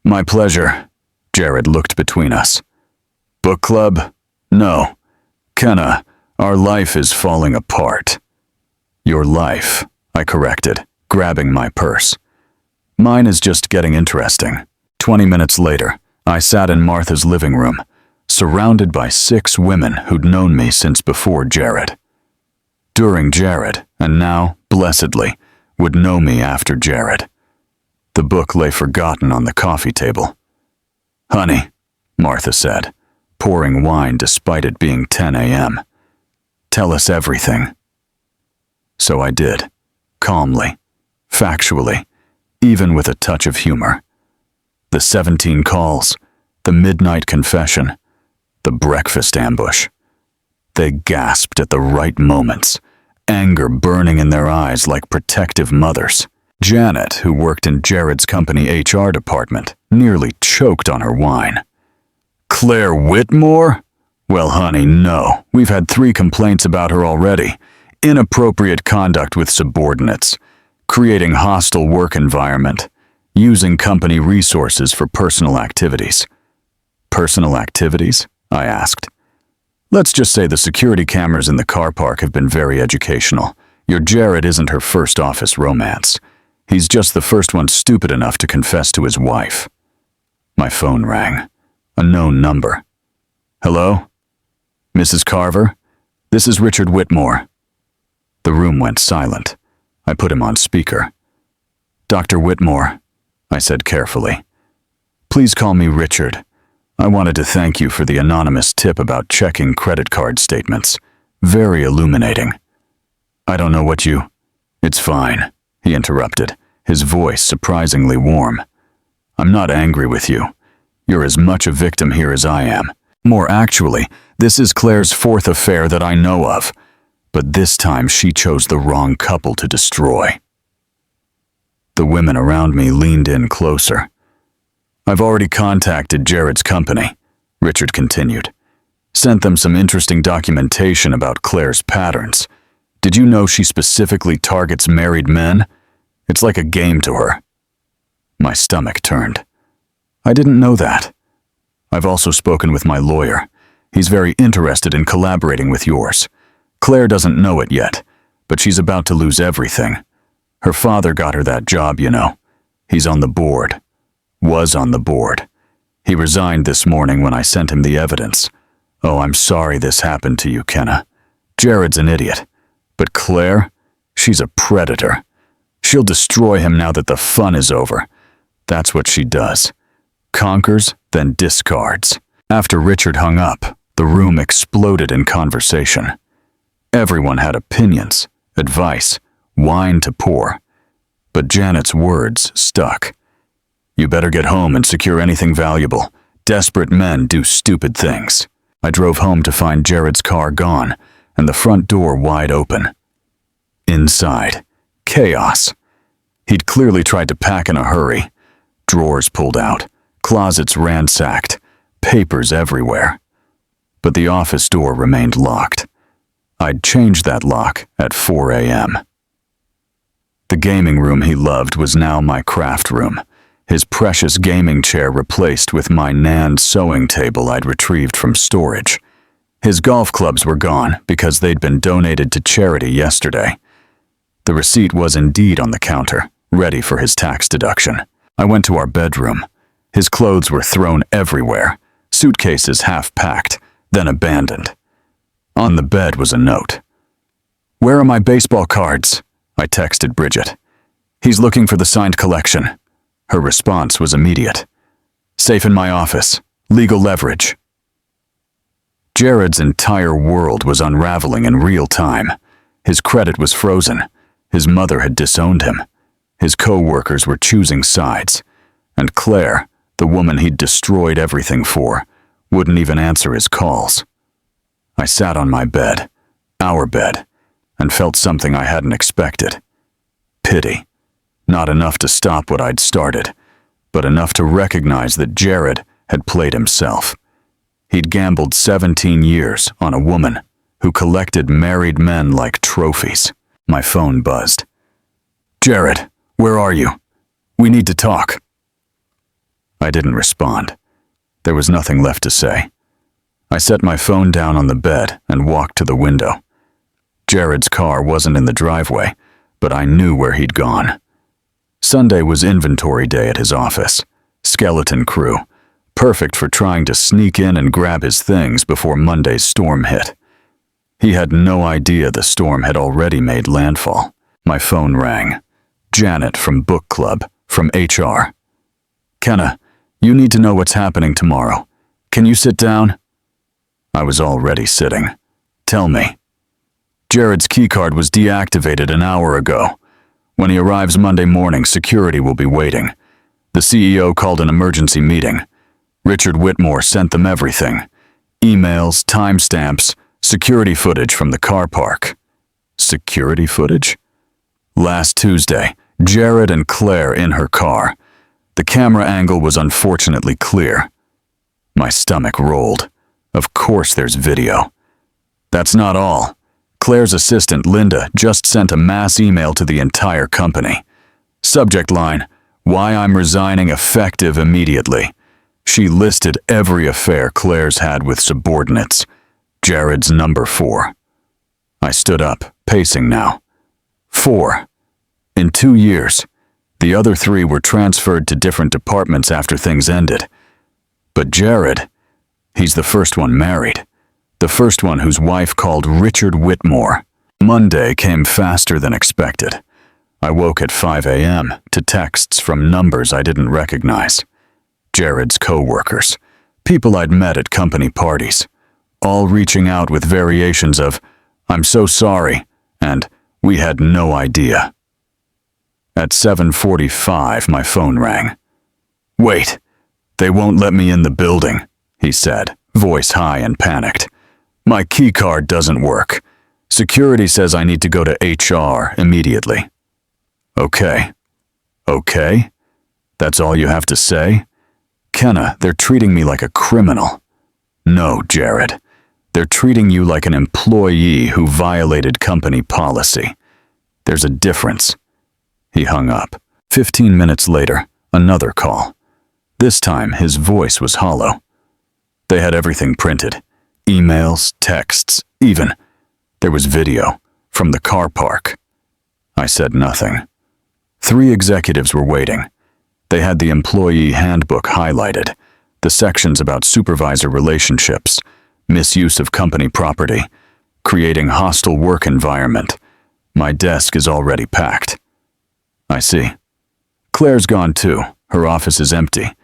My pleasure. Jared looked between us. Book club? No. Kenna, our life is falling apart. Your life, I corrected, grabbing my purse. Mine is just getting interesting. 20 minutes later, I sat in Martha's living room, surrounded by 6 women who'd known me since before Jared. During Jared, and now, blessedly, would know me after Jared. The book lay forgotten on the coffee table. Honey, Martha said, pouring wine despite it being 10 a.m. "Tell us everything." So I did, calmly, factually, even with a touch of humor. The 17 calls, the midnight confession, the breakfast ambush. They gasped at the right moments, anger burning in their eyes like protective mothers. Janet, who worked in Jared's company HR department, nearly choked on her wine. "Claire Whitmore? Well, honey, no. We've had 3 complaints about her already. Inappropriate conduct with subordinates, creating hostile work environment, using company resources for personal activities." "Personal activities?" I asked. "Let's just say the security cameras in the car park have been very educational. Your Jared isn't her first office romance. He's just the first one stupid enough to confess to his wife." My phone rang. A known number. "Hello? Mrs. Carver? This is Richard Whitmore." The room went silent. I put him on speaker. "Dr. Whitmore," I said carefully. "Please call me Richard. I wanted to thank you for the anonymous tip about checking credit card statements. Very illuminating." "I don't know what you—" "It's fine," he interrupted, his voice surprisingly warm. "I'm not angry with you. You're as much a victim here as I am. More actually, this is Claire's 4th affair that I know of. But this time she chose the wrong couple to destroy." The women around me leaned in closer. "I've already contacted Jared's company," Richard continued. "Sent them some interesting documentation about Claire's patterns. Did you know she specifically targets married men? It's like a game to her." My stomach turned. "I didn't know that. I've also spoken with my lawyer. He's very interested in collaborating with yours. Claire doesn't know it yet, but she's about to lose everything. Her father got her that job, you know. He's on the board. Was on the board. He resigned this morning when I sent him the evidence. Oh, I'm sorry this happened to you, Kenna. Jared's an idiot. But Claire? She's a predator. She'll destroy him now that the fun is over. That's what she does. Conquers, then discards." After Richard hung up, the room exploded in conversation. Everyone had opinions, advice, wine to pour. But Janet's words stuck. "You better get home and secure anything valuable. Desperate men do stupid things." I drove home to find Jared's car gone and the front door wide open. Inside, chaos. He'd clearly tried to pack in a hurry. Drawers pulled out, closets ransacked, papers everywhere. But the office door remained locked. I'd changed that lock at 4 a.m. The gaming room he loved was now my craft room, his precious gaming chair replaced with my Nan sewing table I'd retrieved from storage. His golf clubs were gone because they'd been donated to charity yesterday. The receipt was indeed on the counter, ready for his tax deduction. I went to our bedroom. His clothes were thrown everywhere, suitcases half-packed, then abandoned. On the bed was a note. "Where are my baseball cards?" I texted Bridget. "He's looking for the signed collection." Her response was immediate. "Safe in my office. Legal leverage." Jared's entire world was unraveling in real time. His credit was frozen. His mother had disowned him. His co-workers were choosing sides. And Claire, the woman he'd destroyed everything for, wouldn't even answer his calls. I sat on my bed, our bed, and felt something I hadn't expected. Pity. Not enough to stop what I'd started, but enough to recognize that Jared had played himself. He'd gambled 17 years on a woman who collected married men like trophies. My phone buzzed. "Jared, where are you? We need to talk." I didn't respond. There was nothing left to say. I set my phone down on the bed and walked to the window. Jared's car wasn't in the driveway, but I knew where he'd gone. Sunday was inventory day at his office. Skeleton crew. Perfect for trying to sneak in and grab his things before Monday's storm hit. He had no idea the storm had already made landfall. My phone rang. Janet from book club, from HR. "Kenna, you need to know what's happening tomorrow. Can you sit down?" I was already sitting. Tell me. Jared's keycard was deactivated an hour ago. When he arrives Monday morning, security will be waiting. The CEO called an emergency meeting. Richard Whitmore sent them everything. Emails, timestamps, security footage from the car park. Security footage? Last Tuesday, Jared and Claire in her car. The camera angle was unfortunately clear. My stomach rolled. Of course there's video. That's not all. Claire's assistant, Linda, just sent a mass email to the entire company. Subject line, "Why I'm resigning effective immediately." She listed every affair Claire's had with subordinates. Jared's number 4. I stood up, pacing now. 4. In 2 years. The other 3 were transferred to different departments after things ended. But Jared, he's the first one married. The first one whose wife called Richard Whitmore. Monday came faster than expected. I woke at 5 a.m. to texts from numbers I didn't recognize. Jared's co-workers, people I'd met at company parties, all reaching out with variations of, "I'm so sorry," and "We had no idea." At 7:45, my phone rang. "Wait, they won't let me in the building," he said, voice high and panicked. "My keycard doesn't work. Security says I need to go to HR immediately." Okay. Okay? That's all you have to say? Kenna, they're treating me like a criminal. No, Jared. They're treating you like an employee who violated company policy. There's a difference. He hung up. 15 minutes later, another call. This time, his voice was hollow. They had everything printed. Emails, texts, even. There was video from the car park. I said nothing. 3 executives were waiting. They had the employee handbook highlighted, the sections about supervisor relationships, misuse of company property, creating hostile work environment. My desk is already packed. I see. Claire's gone too. Her office is empty.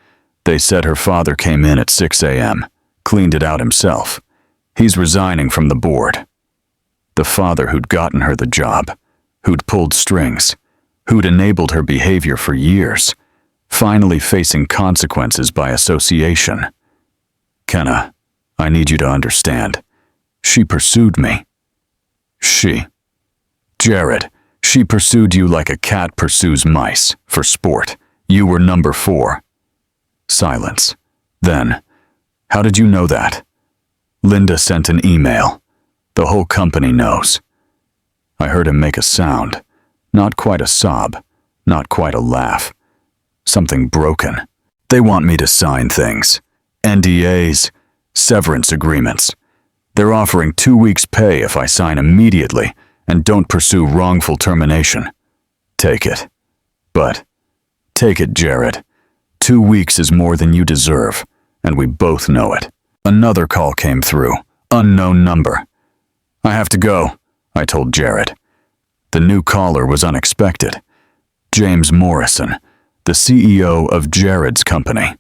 They said her father came in at 6 a.m., cleaned it out himself. He's resigning from the board. The father who'd gotten her the job, who'd pulled strings, who'd enabled her behavior for years, finally facing consequences by association. Kenna, I need you to understand. She pursued me. She. Jared, she pursued you like a cat pursues mice, for sport. You were number 4. Silence. Then, how did you know that? Linda sent an email. The whole company knows. I heard him make a sound. Not quite a sob, not quite a laugh. Something broken. They want me to sign things. NDAs, severance agreements. They're offering 2 weeks' pay if I sign immediately and don't pursue wrongful termination. Take it. But, take it, Jared. 2 weeks is more than you deserve, and we both know it. Another call came through. Unknown number. I have to go, I told Jared. The new caller was unexpected. James Morrison, the CEO of Jared's company.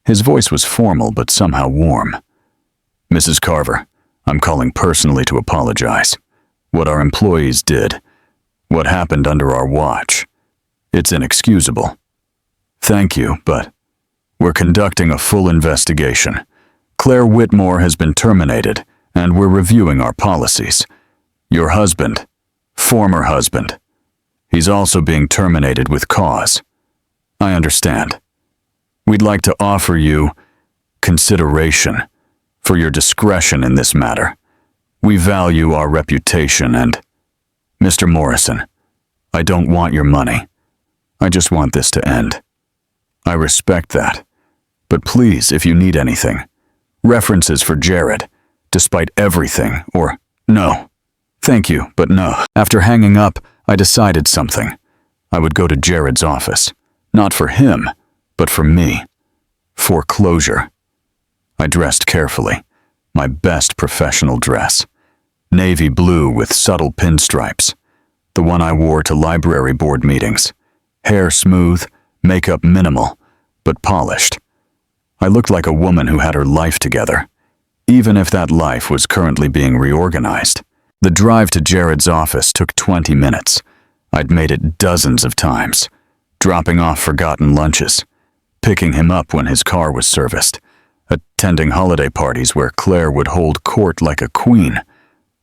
His voice was formal but somehow warm. Mrs. Carver, I'm calling personally to apologize. What our employees did, what happened under our watch, it's inexcusable. Thank you, but we're conducting a full investigation. Claire Whitmore has been terminated, and we're reviewing our policies. Your husband, former husband, he's also being terminated with cause. I understand. We'd like to offer you consideration for your discretion in this matter. We value our reputation and, Mr. Morrison, I don't want your money. I just want this to end. I respect that. But please, if you need anything, references for Jared, despite everything, or no. Thank you, but no. After hanging up, I decided something. I would go to Jared's office. Not for him, but for me. For closure. I dressed carefully. My best professional dress. Navy blue with subtle pinstripes. The one I wore to library board meetings. Hair smooth, makeup minimal, but polished. I looked like a woman who had her life together. even if that life was currently being reorganized. The drive to Jared's office took 20 minutes. I'd made it dozens of times, dropping off forgotten lunches, picking him up when his car was serviced, attending holiday parties where Claire would hold court like a queen,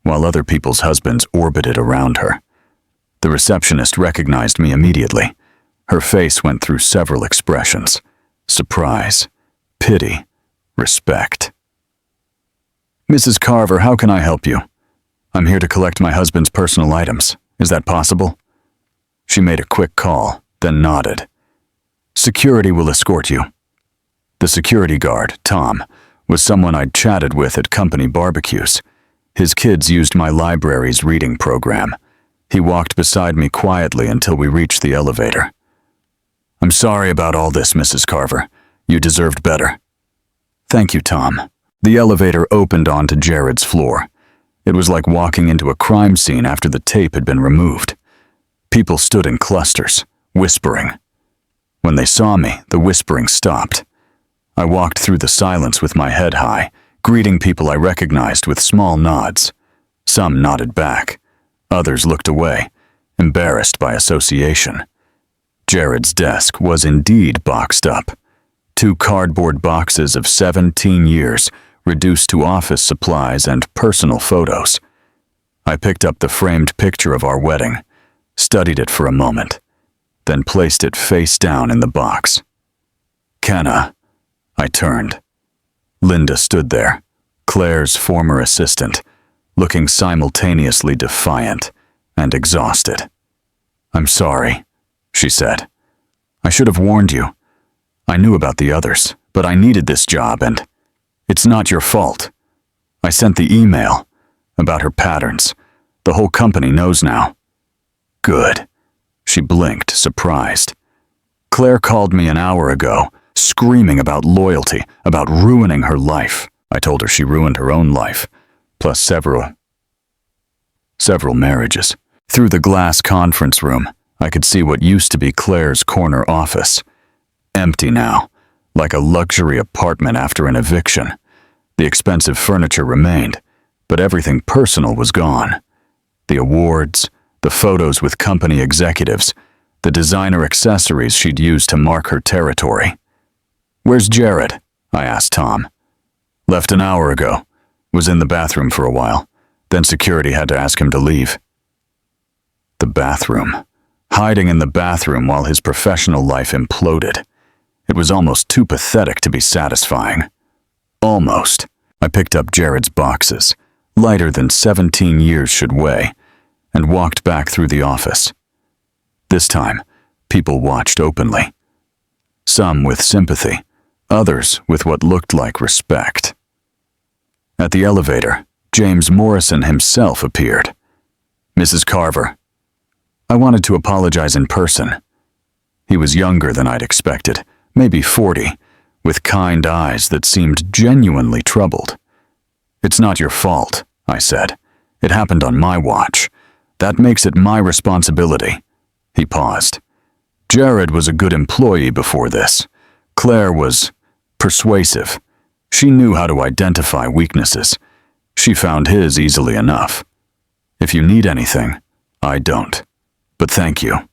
while other people's husbands orbited around her. The receptionist recognized me immediately. Her face went through several expressions: surprise, pity, respect. "Mrs. Carver, how can I help you? I'm here to collect my husband's personal items. Is that possible?" She made a quick call, then nodded. "Security will escort you." The security guard, Tom, was someone I'd chatted with at company barbecues. His kids used my library's reading program. He walked beside me quietly until we reached the elevator. "I'm sorry about all this, Mrs. Carver. You deserved better." "Thank you, Tom." The elevator opened onto Jared's floor. It was like walking into a crime scene after the tape had been removed. People stood in clusters, whispering. When they saw me, the whispering stopped. I walked through the silence with my head high, greeting people I recognized with small nods. Some nodded back. Others looked away, embarrassed by association. Jared's desk was indeed boxed up. 2 cardboard boxes of 17 years reduced to office supplies and personal photos. I picked up the framed picture of our wedding, studied it for a moment, then placed it face down in the box. "Kenna." I turned. Linda stood there, Claire's former assistant, looking simultaneously defiant and exhausted. "I'm sorry," she said. "I should have warned you. I knew about the others, but I needed this job and it's not your fault. I sent the email about her patterns. The whole company knows now." "Good." She blinked, surprised. "Claire called me an hour ago, screaming about loyalty, about ruining her life." I told her she ruined her own life, plus several marriages. Through the glass conference room, I could see what used to be Claire's corner office. Empty now, like a luxury apartment after an eviction. The expensive furniture remained, but everything personal was gone. The awards, the photos with company executives, the designer accessories she'd used to mark her territory. "Where's Jared?" I asked Tom. "Left an hour ago. Was in the bathroom for a while. Then security had to ask him to leave." The bathroom. Hiding in the bathroom while his professional life imploded. It was almost too pathetic to be satisfying. Almost. I picked up Jared's boxes, lighter than 17 years should weigh, and walked back through the office. This time, people watched openly. Some with sympathy, others with what looked like respect. At the elevator, James Morrison himself appeared. "Mrs. Carver." I wanted to apologize in person. He was younger than I'd expected, maybe 40, with kind eyes that seemed genuinely troubled. "It's not your fault," I said. "It happened on my watch. That makes it my responsibility." He paused. "Jared was a good employee before this. Claire was persuasive. She knew how to identify weaknesses. She found his easily enough. If you need anything, I don't. But thank you."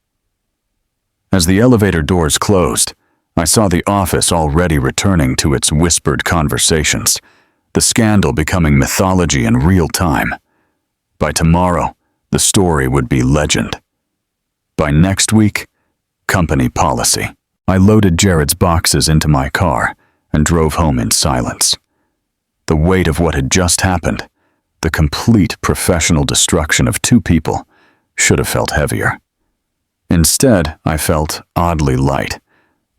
As the elevator doors closed, I saw the office already returning to its whispered conversations, the scandal becoming mythology in real time. By tomorrow, the story would be legend. By next week, company policy. I loaded Jared's boxes into my car and drove home in silence. The weight of what had just happened, the complete professional destruction of 2 people, should have felt heavier. Instead, I felt oddly light,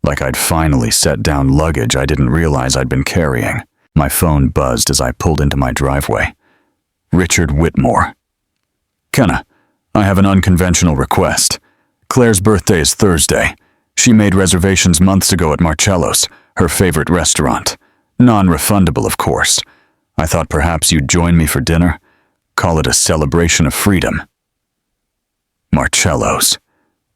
like I'd finally set down luggage I didn't realize I'd been carrying. My phone buzzed as I pulled into my driveway. Richard Whitmore. "Kenna, I have an unconventional request. Claire's birthday is Thursday. She made reservations months ago at Marcello's, her favorite restaurant. Non-refundable, of course. I thought perhaps you'd join me for dinner. Call it a celebration of freedom." Marcello's.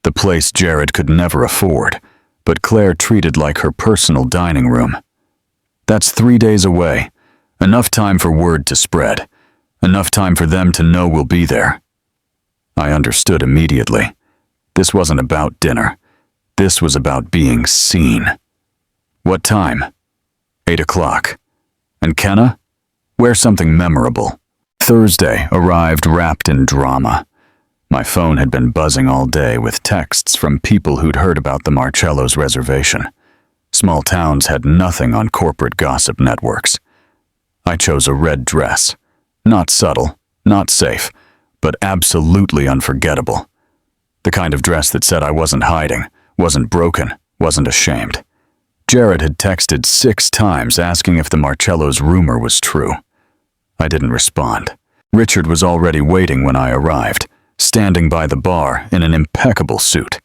The place Jared could never afford, but Claire treated like her personal dining room. That's 3 days away. Enough time for word to spread. Enough time for them to know we'll be there. I understood immediately. This wasn't about dinner. This was about being seen. What time? 8 o'clock. And Kenna? Wear something memorable. Thursday arrived wrapped in drama. My phone had been buzzing all day with texts from people who'd heard about the Marcello's reservation. Small towns had nothing on corporate gossip networks. I chose a red dress. Not subtle, not safe, but absolutely unforgettable. The kind of dress that said I wasn't hiding, wasn't broken, wasn't ashamed. Jared had texted 6 times asking if the Marcello's rumor was true. I didn't respond. Richard was already waiting when I arrived, standing by the bar in an impeccable suit.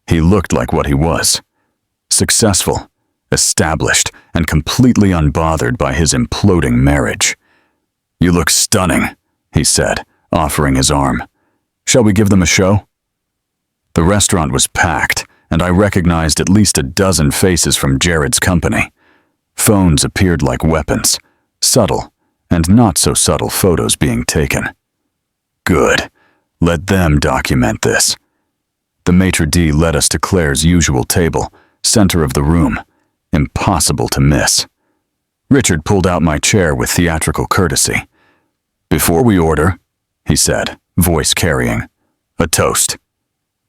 He looked like what he was. Successful, established, and completely unbothered by his imploding marriage. "You look stunning," he said, offering his arm. "Shall we give them a show?" The restaurant was packed, and I recognized at least a dozen faces from Jared's company. Phones appeared like weapons, subtle and not so subtle photos being taken. Good. Let them document this. The maitre d' led us to Claire's usual table, center of the room, impossible to miss. Richard pulled out my chair with theatrical courtesy. "Before we order," he said, voice carrying, "a toast."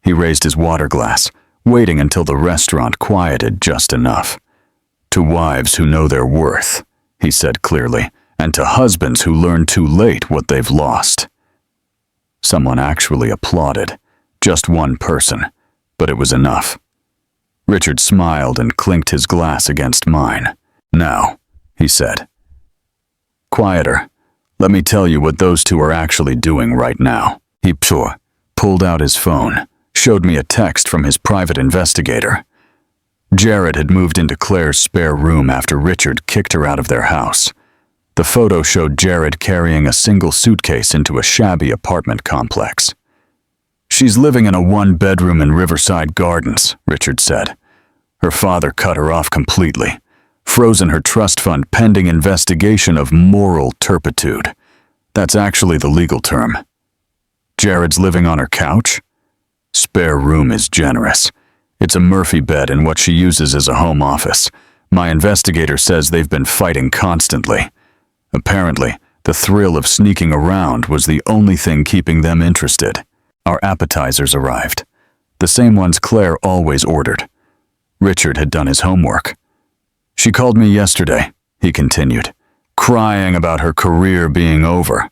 He raised his water glass, waiting until the restaurant quieted just enough. "To wives who know their worth," he said clearly, "and to husbands who learn too late what they've lost." Someone actually applauded. Just one person, but it was enough. Richard smiled and clinked his glass against mine. "Now," he said. "Quieter. Let me tell you what those two are actually doing right now." He pulled out his phone, showed me a text from his private investigator. Jared had moved into Claire's spare room after Richard kicked her out of their house. The photo showed Jared carrying a single suitcase into a shabby apartment complex. "She's living in a 1-bedroom in Riverside Gardens," Richard said. "Her father cut her off completely, frozen her trust fund pending investigation of moral turpitude. That's actually the legal term." "Jared's living on her couch?" "Spare room is generous. It's a Murphy bed in what she uses as a home office. My investigator says they've been fighting constantly. Apparently, the thrill of sneaking around was the only thing keeping them interested." Our appetizers arrived, the same ones Claire always ordered. Richard had done his homework. "She called me yesterday," he continued, crying about her career being over.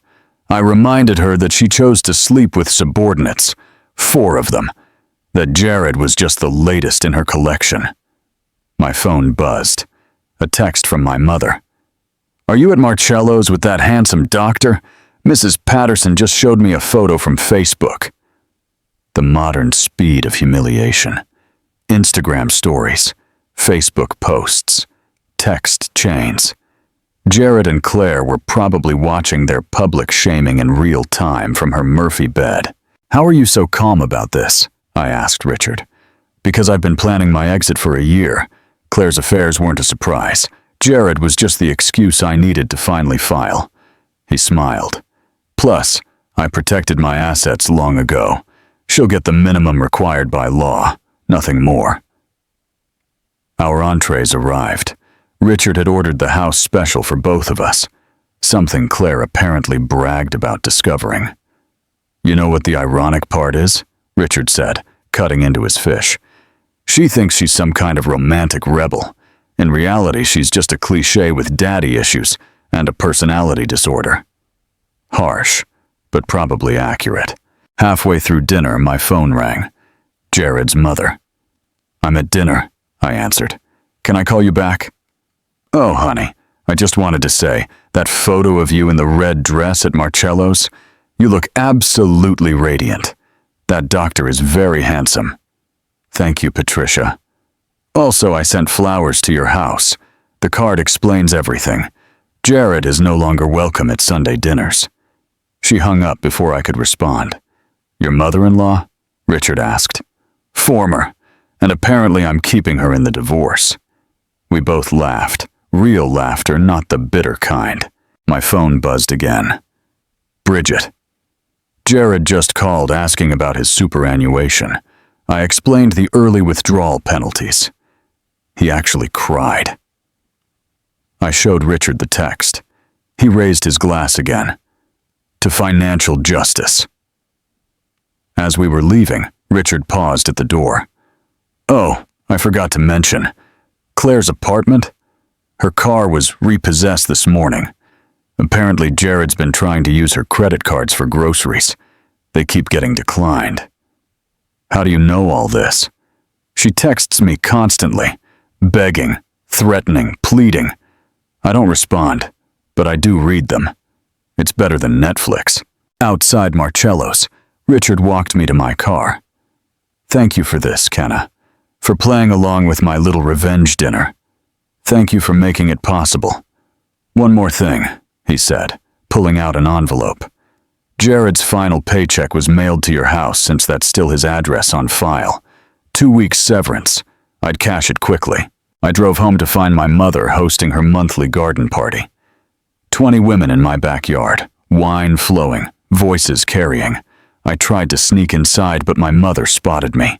I reminded her that she chose to sleep with subordinates, 4 of them, that Jared was just the latest in her collection. My phone buzzed. A text from my mother. "Are you at Marcello's with that handsome doctor? Mrs. Patterson just showed me a photo from Facebook." The modern speed of humiliation. Instagram stories, Facebook posts, text chains. Jared and Claire were probably watching their public shaming in real time from her Murphy bed. "How are you so calm about this?" I asked Richard. "Because I've been planning my exit for a year. Claire's affairs weren't a surprise. Jared was just the excuse I needed to finally file." He smiled. "Plus, I protected my assets long ago. She'll get the minimum required by law, nothing more." Our entrees arrived. Richard had ordered the house special for both of us, something Claire apparently bragged about discovering. "You know what the ironic part is?" Richard said, cutting into his fish. "She thinks she's some kind of romantic rebel. In reality, she's just a cliché with daddy issues and a personality disorder." Harsh, but probably accurate. Halfway through dinner, my phone rang. Jared's mother. "I'm at dinner," I answered. "Can I call you back?" "Oh, honey, I just wanted to say, that photo of you in the red dress at Marcello's, you look absolutely radiant. That doctor is very handsome." "Thank you, Patricia. Also, I sent flowers to your house. The card explains everything. Jared is no longer welcome at Sunday dinners." She hung up before I could respond. "Your mother-in-law?" Richard asked. "Former, and apparently I'm keeping her in the divorce." We both laughed, Real laughter, not the bitter kind. My phone buzzed again. Bridget. Jared just called asking about his superannuation. I explained the early withdrawal penalties. He actually cried. I showed Richard the text. He raised his glass again. To financial justice. As we were leaving, Richard paused at the door. Oh, I forgot to mention. Claire's apartment? Her car was repossessed this morning. Apparently Jared's been trying to use her credit cards for groceries. They keep getting declined. How do you know all this? She texts me constantly, begging, threatening, pleading. I don't respond, but I do read them. It's better than Netflix. Outside Marcello's, Richard walked me to my car. Thank you for this, Kenna, for playing along with my little revenge dinner. Thank you for making it possible. One more thing, he said, pulling out an envelope. Jared's final paycheck was mailed to your house since that's still his address on file. 2 weeks severance. I'd cash it quickly. I drove home to find my mother hosting her monthly garden party. 20 women in my backyard, wine flowing, voices carrying. I tried to sneak inside, but my mother spotted me.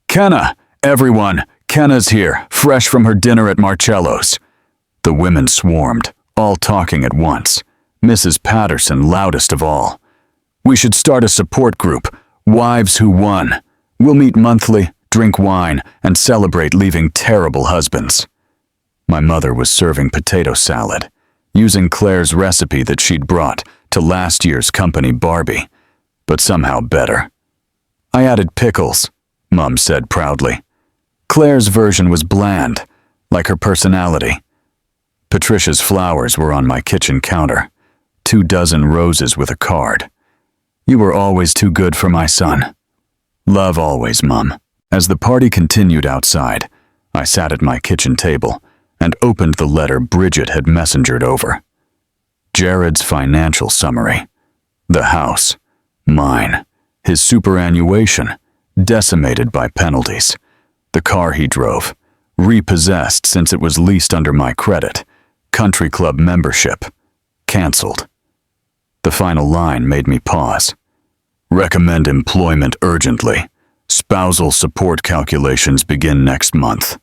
Kenna! Everyone! Kenna's here, fresh from her dinner at Marcello's. The women swarmed, all talking at once. Mrs. Patterson loudest of all. We should start a support group, Wives Who Won. We'll meet monthly, drink wine, and celebrate leaving terrible husbands. My mother was serving potato salad, using Claire's recipe that she'd brought to last year's company Barbie, but somehow better. I added pickles, Mum said proudly. Claire's version was bland, like her personality. Patricia's flowers were on my kitchen counter, 24 roses with a card. You were always too good for my son. Love always, Mum. As the party continued outside, I sat at my kitchen table and opened the letter Bridget had messengered over. Jared's financial summary. The house. Mine. His superannuation. Decimated by penalties. The car he drove. Repossessed since it was leased under my credit. Country club membership. Cancelled. The final line made me pause. Recommend employment urgently. Spousal support calculations begin next month.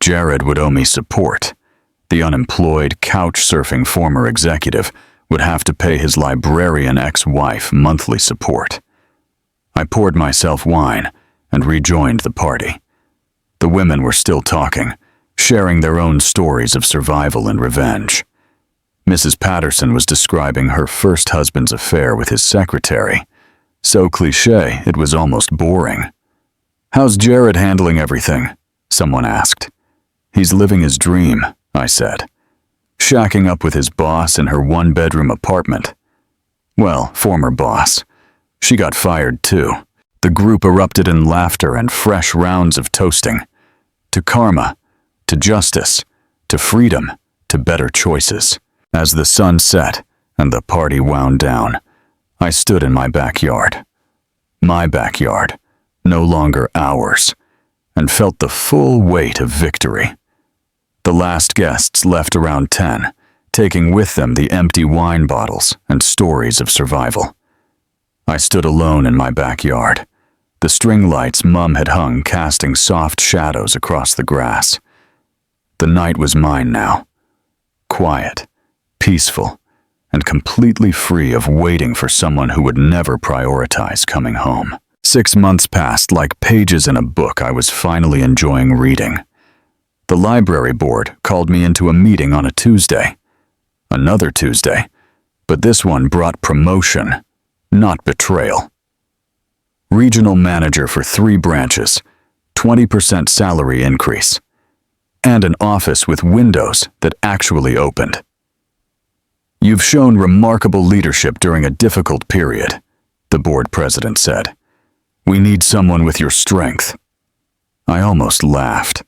Jared would owe me support. The unemployed, couch-surfing former executive would have to pay his librarian ex-wife monthly support. I poured myself wine and rejoined the party. The women were still talking, sharing their own stories of survival and revenge. Mrs. Patterson was describing her first husband's affair with his secretary. So cliché, it was almost boring. How's Jared handling everything? Someone asked. He's living his dream, I said. Shacking up with his boss in her one-bedroom apartment. Well, former boss. She got fired too. The group erupted in laughter and fresh rounds of toasting. To karma, to justice, to freedom, to better choices. As the sun set and the party wound down, I stood in my backyard. My backyard, no longer ours, and felt the full weight of victory. The last guests left around 10, taking with them the empty wine bottles and stories of survival. I stood alone in my backyard, the string lights Mum had hung casting soft shadows across the grass. The night was mine now, quiet, peaceful, and completely free of waiting for someone who would never prioritize coming home. 6 months passed like pages in a book I was finally enjoying reading. The library board called me into a meeting on a Tuesday. Another Tuesday, but this one brought promotion, not betrayal. Regional manager for 3 branches, 20% salary increase, and an office with windows that actually opened. You've shown remarkable leadership during a difficult period, the board president said. We need someone with your strength. I almost laughed.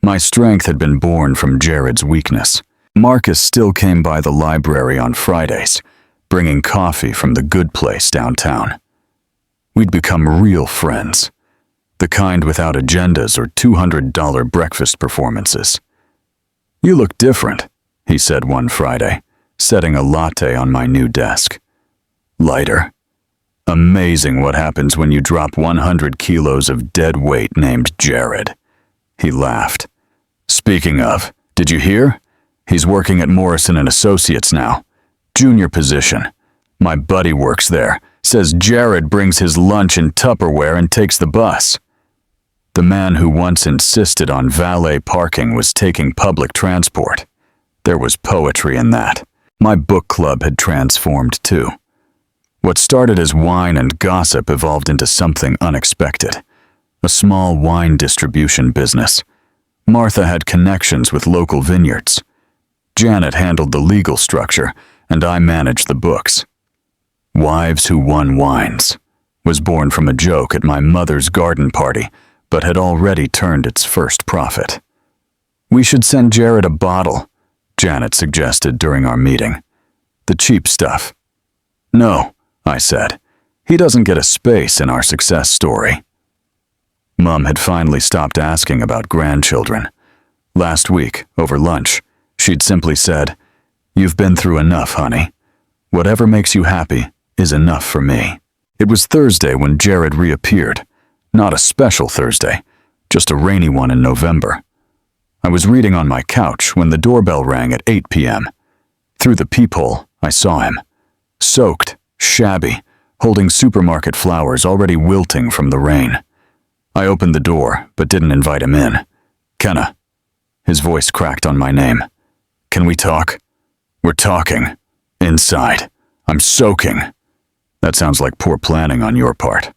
My strength had been born from Jared's weakness. Marcus still came by the library on Fridays, bringing coffee from the good place downtown. We'd become real friends, the kind without agendas or $200 breakfast performances. "You look different," he said one Friday, setting a latte on my new desk. "Lighter. Amazing what happens when you drop 100 kilos of dead weight named Jared." He laughed. "Speaking of, did you hear? He's working at Morrison & Associates now. Junior position. My buddy works there. Says Jared brings his lunch in Tupperware and takes the bus." The man who once insisted on valet parking was taking public transport. There was poetry in that. My book club had transformed too. What started as wine and gossip evolved into something unexpected. A small wine distribution business. Martha had connections with local vineyards. Janet handled the legal structure, and I managed the books. Wives Who Won Wines was born from a joke at my mother's garden party, but had already turned its first profit. "We should send Jared a bottle," Janet suggested during our meeting. "The cheap stuff." "No," I said. "He doesn't get a space in our success story." Mom had finally stopped asking about grandchildren. Last week, over lunch, she'd simply said, "You've been through enough, honey. Whatever makes you happy is enough for me." It was Thursday when Jared reappeared. Not a special Thursday, just a rainy one in November. I was reading on my couch when the doorbell rang at 8 p.m. Through the peephole, I saw him. Soaked, shabby, holding supermarket flowers already wilting from the rain. I opened the door, but didn't invite him in. "Kenna." His voice cracked on my name. "Can we talk?" "We're talking. Inside. I'm soaking." "That sounds like poor planning on your part."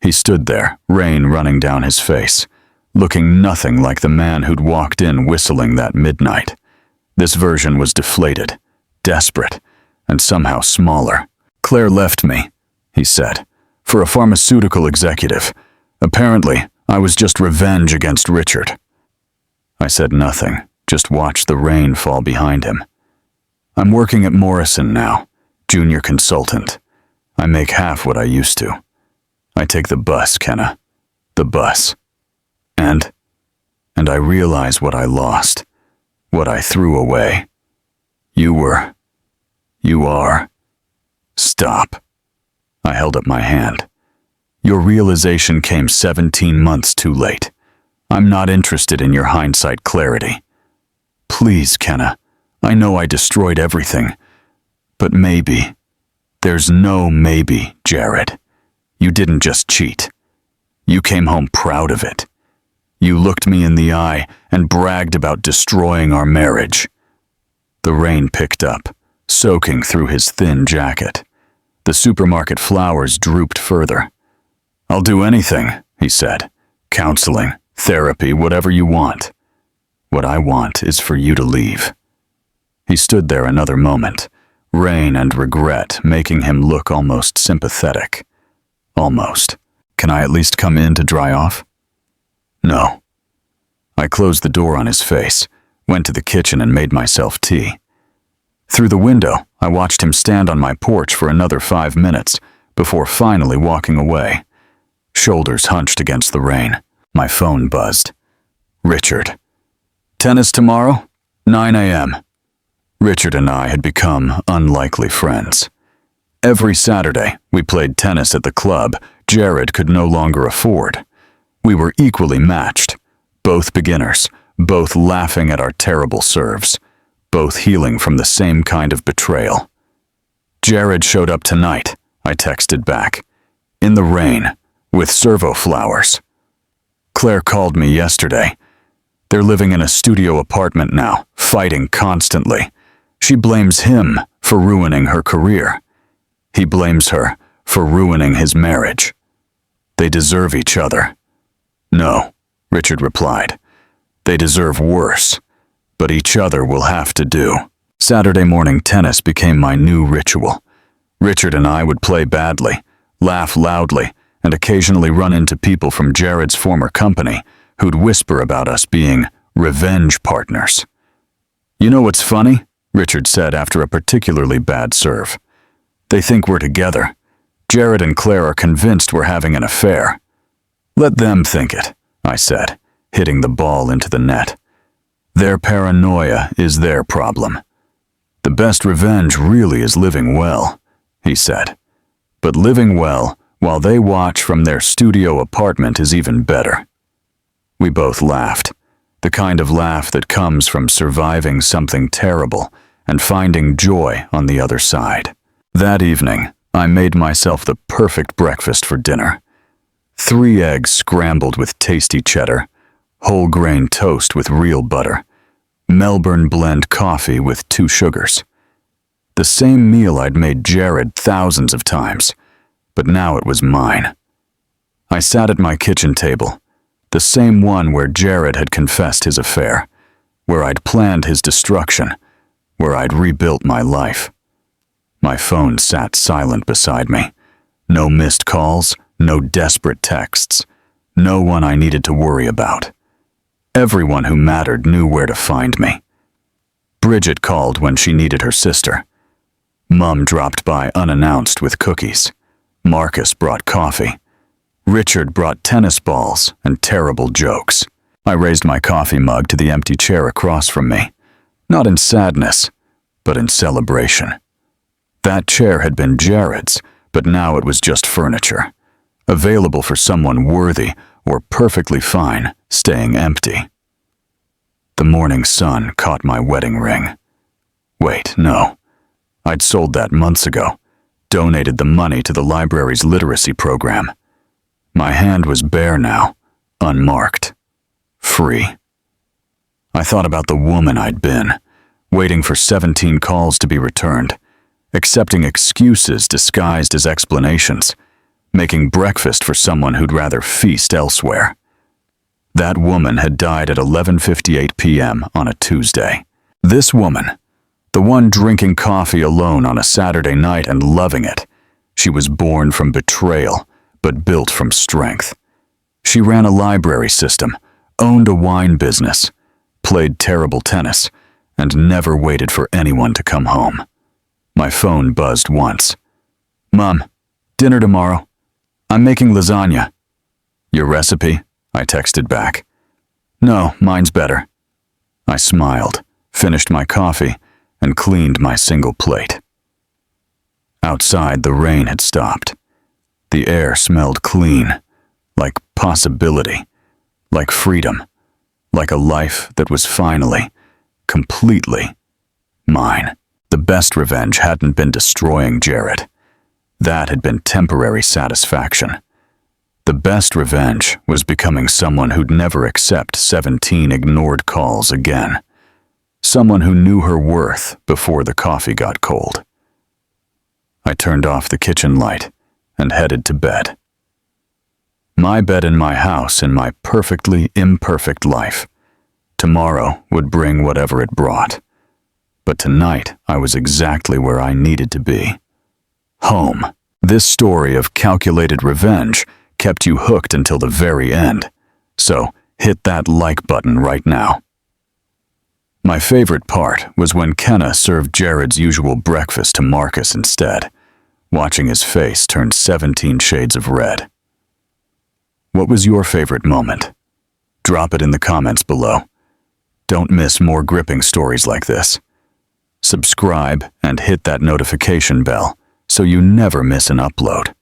He stood there, rain running down his face, looking nothing like the man who'd walked in whistling that midnight. This version was deflated, desperate, and somehow smaller. "Claire left me," he said, "for a pharmaceutical executive. Apparently, I was just revenge against Richard." I said nothing, just watched the rain fall behind him. "I'm working at Morrison now, junior consultant. I make half what I used to. I take the bus, Kenna. The bus. And I realize what I lost, what I threw away. You are. Stop." I held up my hand. "Your realization came 17 months too late. I'm not interested in your hindsight clarity. Please, Kenna, I know I destroyed everything, but maybe. There's no maybe, Jared. You didn't just cheat. You came home proud of it. You looked me in the eye and bragged about destroying our marriage." The rain picked up, soaking through his thin jacket. The supermarket flowers drooped further. "I'll do anything," he said. "Counseling, therapy, whatever you want. What I want is for you to leave." He stood there another moment, rain and regret making him look almost sympathetic. Almost. "Can I at least come in to dry off?" "No." I closed the door on his face, went to the kitchen and made myself tea. Through the window, I watched him stand on my porch for another 5 minutes before finally walking away. Shoulders hunched against the rain. My phone buzzed. "Richard." "Tennis tomorrow? 9 a.m. Richard and I had become unlikely friends. Every Saturday, we played tennis at the club Jared could no longer afford. We were equally matched, both beginners, both laughing at our terrible serves, both healing from the same kind of betrayal. "Jared showed up tonight," I texted back. "In the rain, with servo flowers. Claire called me yesterday. They're living in a studio apartment now, fighting constantly. She blames him for ruining her career. He blames her for ruining his marriage. They deserve each other." "No," Richard replied. "They deserve worse, but each other will have to do." Saturday morning tennis became my new ritual. Richard and I would play badly, laugh loudly, and occasionally run into people from Jared's former company who'd whisper about us being revenge partners. "You know what's funny?" Richard said after a particularly bad serve. "They think we're together. Jared and Claire are convinced we're having an affair." "Let them think it," I said, hitting the ball into the net. Their paranoia is their problem. The best revenge really is living well, he said. But living well while they watch from their studio apartment is even better. We both laughed, the kind of laugh that comes from surviving something terrible and finding joy on the other side. That evening, I made myself the perfect breakfast for dinner. 3 eggs scrambled with tasty cheddar, whole grain toast with real butter, Melbourne blend coffee with 2 sugars. The same meal I'd made Jared thousands of times, but now it was mine. I sat at my kitchen table, the same one where Jared had confessed his affair, where I'd planned his destruction, where I'd rebuilt my life. My phone sat silent beside me. No missed calls, no desperate texts, no one I needed to worry about. Everyone who mattered knew where to find me. Bridget called when she needed her sister. Mum dropped by unannounced with cookies. Marcus brought coffee. Richard brought tennis balls and terrible jokes. I raised my coffee mug to the empty chair across from me, not in sadness, but in celebration. That chair had been Jared's, but now it was just furniture, available for someone worthy or perfectly fine staying empty. The morning sun caught my wedding ring. Wait, no. I'd sold that months ago, donated the money to the library's literacy program. My hand was bare now, unmarked, free. I thought about the woman I'd been, waiting for 17 calls to be returned, accepting excuses disguised as explanations, making breakfast for someone who'd rather feast elsewhere. That woman had died at 11:58 p.m. on a Tuesday. This woman, the one drinking coffee alone on a Saturday night and loving it, she was born from betrayal, but built from strength. She ran a library system, owned a wine business, played terrible tennis, and never waited for anyone to come home. My phone buzzed once. "Mom, dinner tomorrow. I'm making lasagna." "Your recipe?" I texted back. "No, mine's better." I smiled, finished my coffee, and cleaned my single plate. Outside, the rain had stopped. The air smelled clean, like possibility, like freedom, like a life that was finally, completely mine. The best revenge hadn't been destroying Jared. That had been temporary satisfaction. The best revenge was becoming someone who'd never accept 17 ignored calls again. Someone who knew her worth before the coffee got cold. I turned off the kitchen light and headed to bed. My bed in my house in my perfectly imperfect life. Tomorrow would bring whatever it brought. But tonight I was exactly where I needed to be. Home. This story of calculated revenge kept you hooked until the very end. So hit that like button right now. My favorite part was when Kenna served Jared's usual breakfast to Marcus instead, watching his face turn 17 shades of red. What was your favorite moment? Drop it in the comments below. Don't miss more gripping stories like this. Subscribe and hit that notification bell so you never miss an upload.